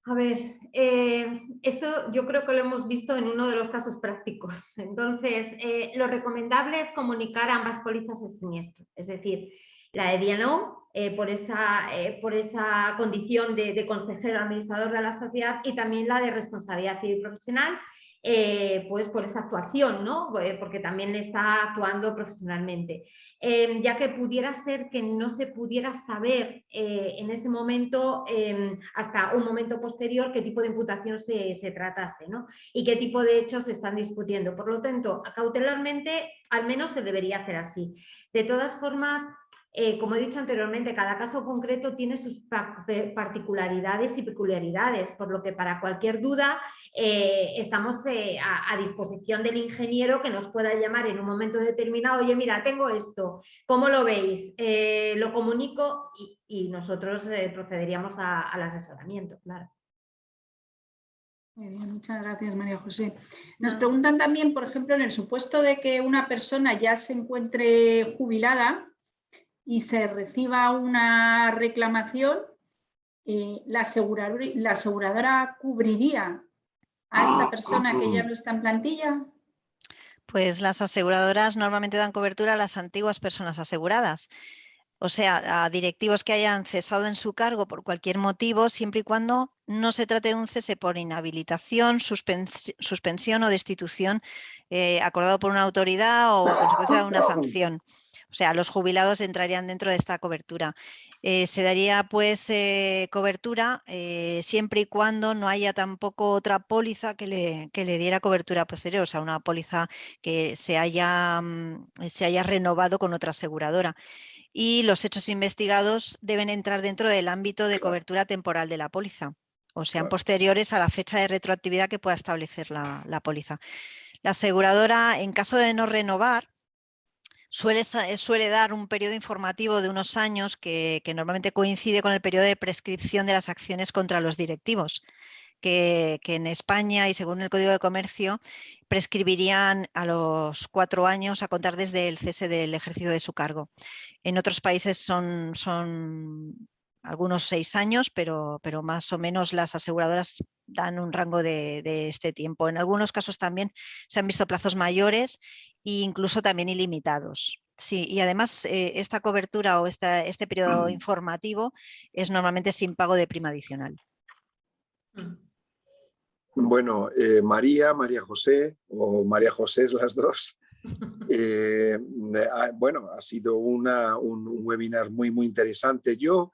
A ver, esto yo creo que lo hemos visto en uno de los casos prácticos. Entonces, lo recomendable es comunicar ambas pólizas de siniestro, es decir, la de D&O por esa condición de consejero administrador de la sociedad y también la de responsabilidad civil profesional, pues por esa actuación, ¿no? Porque también está actuando profesionalmente. Ya que pudiera ser que no se pudiera saber en ese momento, hasta un momento posterior, qué tipo de imputación se tratase, ¿no? Y qué tipo de hechos se están discutiendo. Por lo tanto, cautelarmente, al menos se debería hacer así. De todas formas, como he dicho anteriormente, cada caso concreto tiene sus particularidades y peculiaridades, por lo que para cualquier duda estamos a disposición del ingeniero que nos pueda llamar en un momento determinado. Oye, mira, tengo esto, ¿cómo lo veis? Lo comunico y nosotros procederíamos al asesoramiento, claro. Muy bien, muchas gracias, María José. Nos preguntan también, por ejemplo, en el supuesto de que una persona ya se encuentre jubilada y se reciba una reclamación, la aseguradora cubriría a esta persona que ya no está en plantilla. Pues las aseguradoras normalmente dan cobertura a las antiguas personas aseguradas, o sea, a directivos que hayan cesado en su cargo por cualquier motivo, siempre y cuando no se trate de un cese por inhabilitación, suspensión o destitución acordado por una autoridad o consecuencia de una sanción. O sea, los jubilados entrarían dentro de esta cobertura. Se daría pues cobertura siempre y cuando no haya tampoco otra póliza que le diera cobertura posterior, o sea, una póliza que se haya renovado con otra aseguradora. Y los hechos investigados deben entrar dentro del ámbito de cobertura temporal de la póliza, o sean posteriores a la fecha de retroactividad que pueda establecer la póliza. La aseguradora, en caso de no renovar, suele dar un periodo informativo de unos años que normalmente coincide con el periodo de prescripción de las acciones contra los directivos, que en España y según el Código de Comercio prescribirían a los 4 años a contar desde el cese del ejercicio de su cargo. En otros países son algunos 6 años, pero más o menos las aseguradoras dan un rango de este tiempo. En algunos casos también se han visto plazos mayores e incluso también ilimitados. Sí, y además esta cobertura o este periodo informativo es normalmente sin pago de prima adicional. Bueno, María José o María José es las dos. Bueno, ha sido un webinar muy interesante. Yo,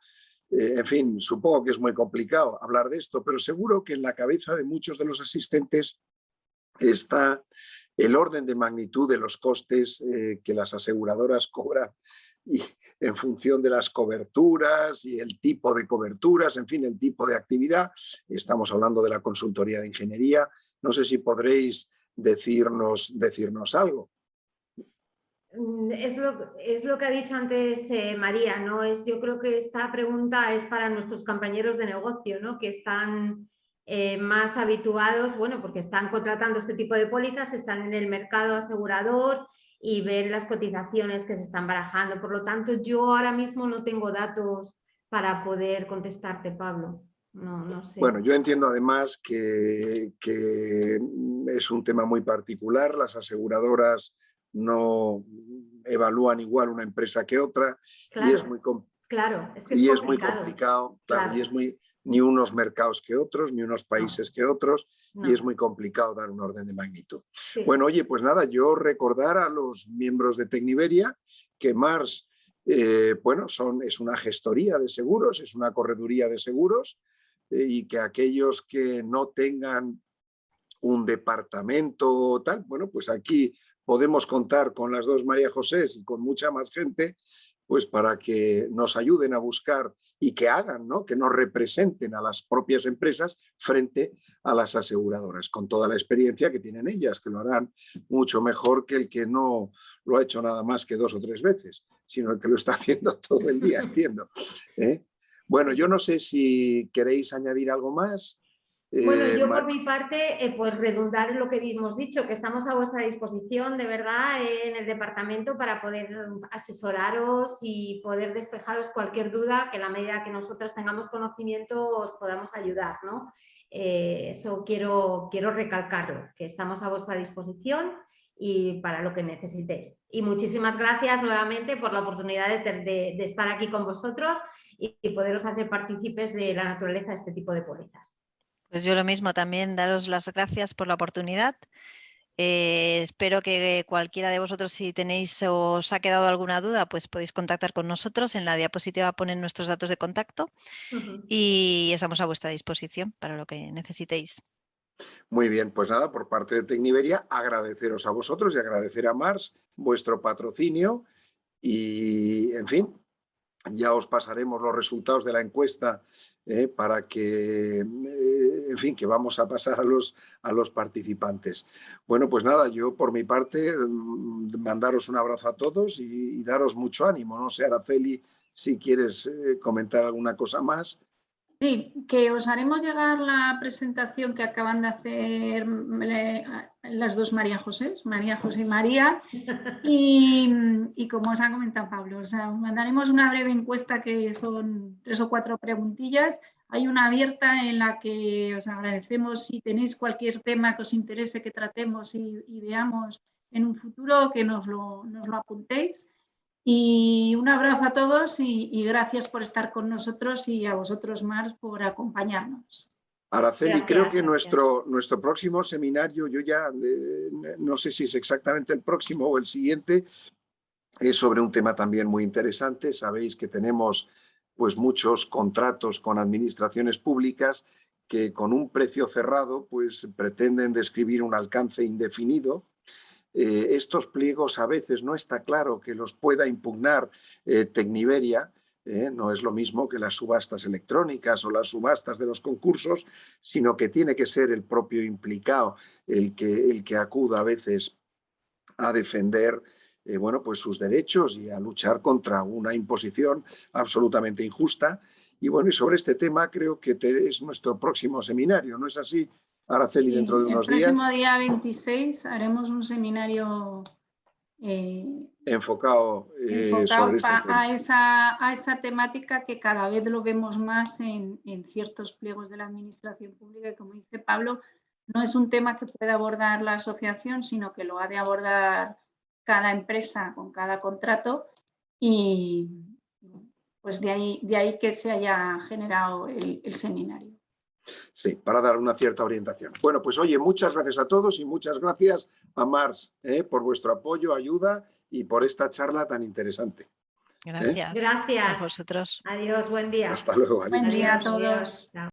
en fin, supongo que es muy complicado hablar de esto, pero seguro que en la cabeza de muchos de los asistentes está el orden de magnitud de los costes que las aseguradoras cobran y en función de las coberturas y el tipo de coberturas, en fin, el tipo de actividad. Estamos hablando de la consultoría de ingeniería. No sé si podréis decirnos algo. Es lo que ha dicho antes María, ¿no? Yo creo que esta pregunta es para nuestros compañeros de negocio, ¿no? Que están más habituados, bueno, porque están contratando este tipo de pólizas, están en el mercado asegurador y ven las cotizaciones que se están barajando. Por lo tanto, yo ahora mismo no tengo datos para poder contestarte, Pablo. No sé. Bueno, yo entiendo además que es un tema muy particular. Las aseguradoras no evalúan igual una empresa que otra. Claro, y es muy claro, es que es muy complicado, claro, y es ni unos mercados que otros, ni unos países que otros, y es muy complicado dar un orden de magnitud. Sí. Bueno, oye, pues nada, yo recordar a los miembros de Tecniberia que Mars, bueno, es una gestoría de seguros, es una correduría de seguros, y que aquellos que no tengan un departamento tal, bueno, pues aquí podemos contar con las dos María Josés y con mucha más gente, pues para que nos ayuden a buscar y que hagan, ¿no? Que nos representen a las propias empresas frente a las aseguradoras, con toda la experiencia que tienen ellas, que lo harán mucho mejor que el que no lo ha hecho nada más que 2 o 3 veces, sino el que lo está haciendo todo el día, entiendo. Bueno, yo no sé si queréis añadir algo más. Bueno, yo por mi parte, pues redundar en lo que hemos dicho, que estamos a vuestra disposición de verdad en el departamento para poder asesoraros y poder despejaros cualquier duda, que en la medida que nosotras tengamos conocimiento os podamos ayudar, ¿no? Eso quiero recalcarlo, que estamos a vuestra disposición y para lo que necesitéis. Y muchísimas gracias nuevamente por la oportunidad de estar aquí con vosotros y poderos hacer partícipes de la naturaleza de este tipo de pólizas. Pues yo lo mismo, también daros las gracias por la oportunidad. Espero que cualquiera de vosotros, si tenéis o os ha quedado alguna duda, pues podéis contactar con nosotros. En la diapositiva ponen nuestros datos de contacto y estamos a vuestra disposición para lo que necesitéis. Muy bien, pues nada, por parte de Tecniberia, agradeceros a vosotros y agradecer a Mars vuestro patrocinio y, en fin, ya os pasaremos los resultados de la encuesta para que, en fin, que vamos a pasar a los participantes. Bueno, pues nada, yo por mi parte mandaros un abrazo a todos y daros mucho ánimo. No sé, Araceli, si quieres comentar alguna cosa más. Sí, que os haremos llegar la presentación que acaban de hacer las dos María José y María, y como os ha comentado Pablo, o sea, mandaremos una breve encuesta que son 3 o 4 preguntillas. Hay una abierta en la que os agradecemos si tenéis cualquier tema que os interese que tratemos y veamos en un futuro, que nos lo apuntéis. Y un abrazo a todos y gracias por estar con nosotros y a vosotros, Mars, por acompañarnos. Araceli, creo que nuestro próximo seminario, yo ya no sé si es exactamente el próximo o el siguiente, es sobre un tema también muy interesante. Sabéis que tenemos pues muchos contratos con administraciones públicas que con un precio cerrado pues pretenden describir un alcance indefinido. Estos pliegos a veces no está claro que los pueda impugnar Tecniberia. No es lo mismo que las subastas electrónicas o las subastas de los concursos, sino que tiene que ser el propio implicado el que acuda a veces a defender bueno, pues sus derechos y a luchar contra una imposición absolutamente injusta. Y bueno, y sobre este tema creo que es nuestro próximo seminario, ¿no es así, Araceli, dentro de unos días? El próximo día 26 haremos un seminario enfocado sobre este tema. A esa temática que cada vez lo vemos más en ciertos pliegos de la administración pública, y como dice Pablo, no es un tema que pueda abordar la asociación, sino que lo ha de abordar cada empresa con cada contrato, y pues de ahí que se haya generado el seminario. Sí, para dar una cierta orientación. Bueno, pues oye, muchas gracias a todos y muchas gracias a Mars por vuestro apoyo, ayuda y por esta charla tan interesante. Gracias. Gracias. A vosotros. Adiós, buen día. Hasta luego. Adiós. Buen día a Adiós, todos. adiós. Chao.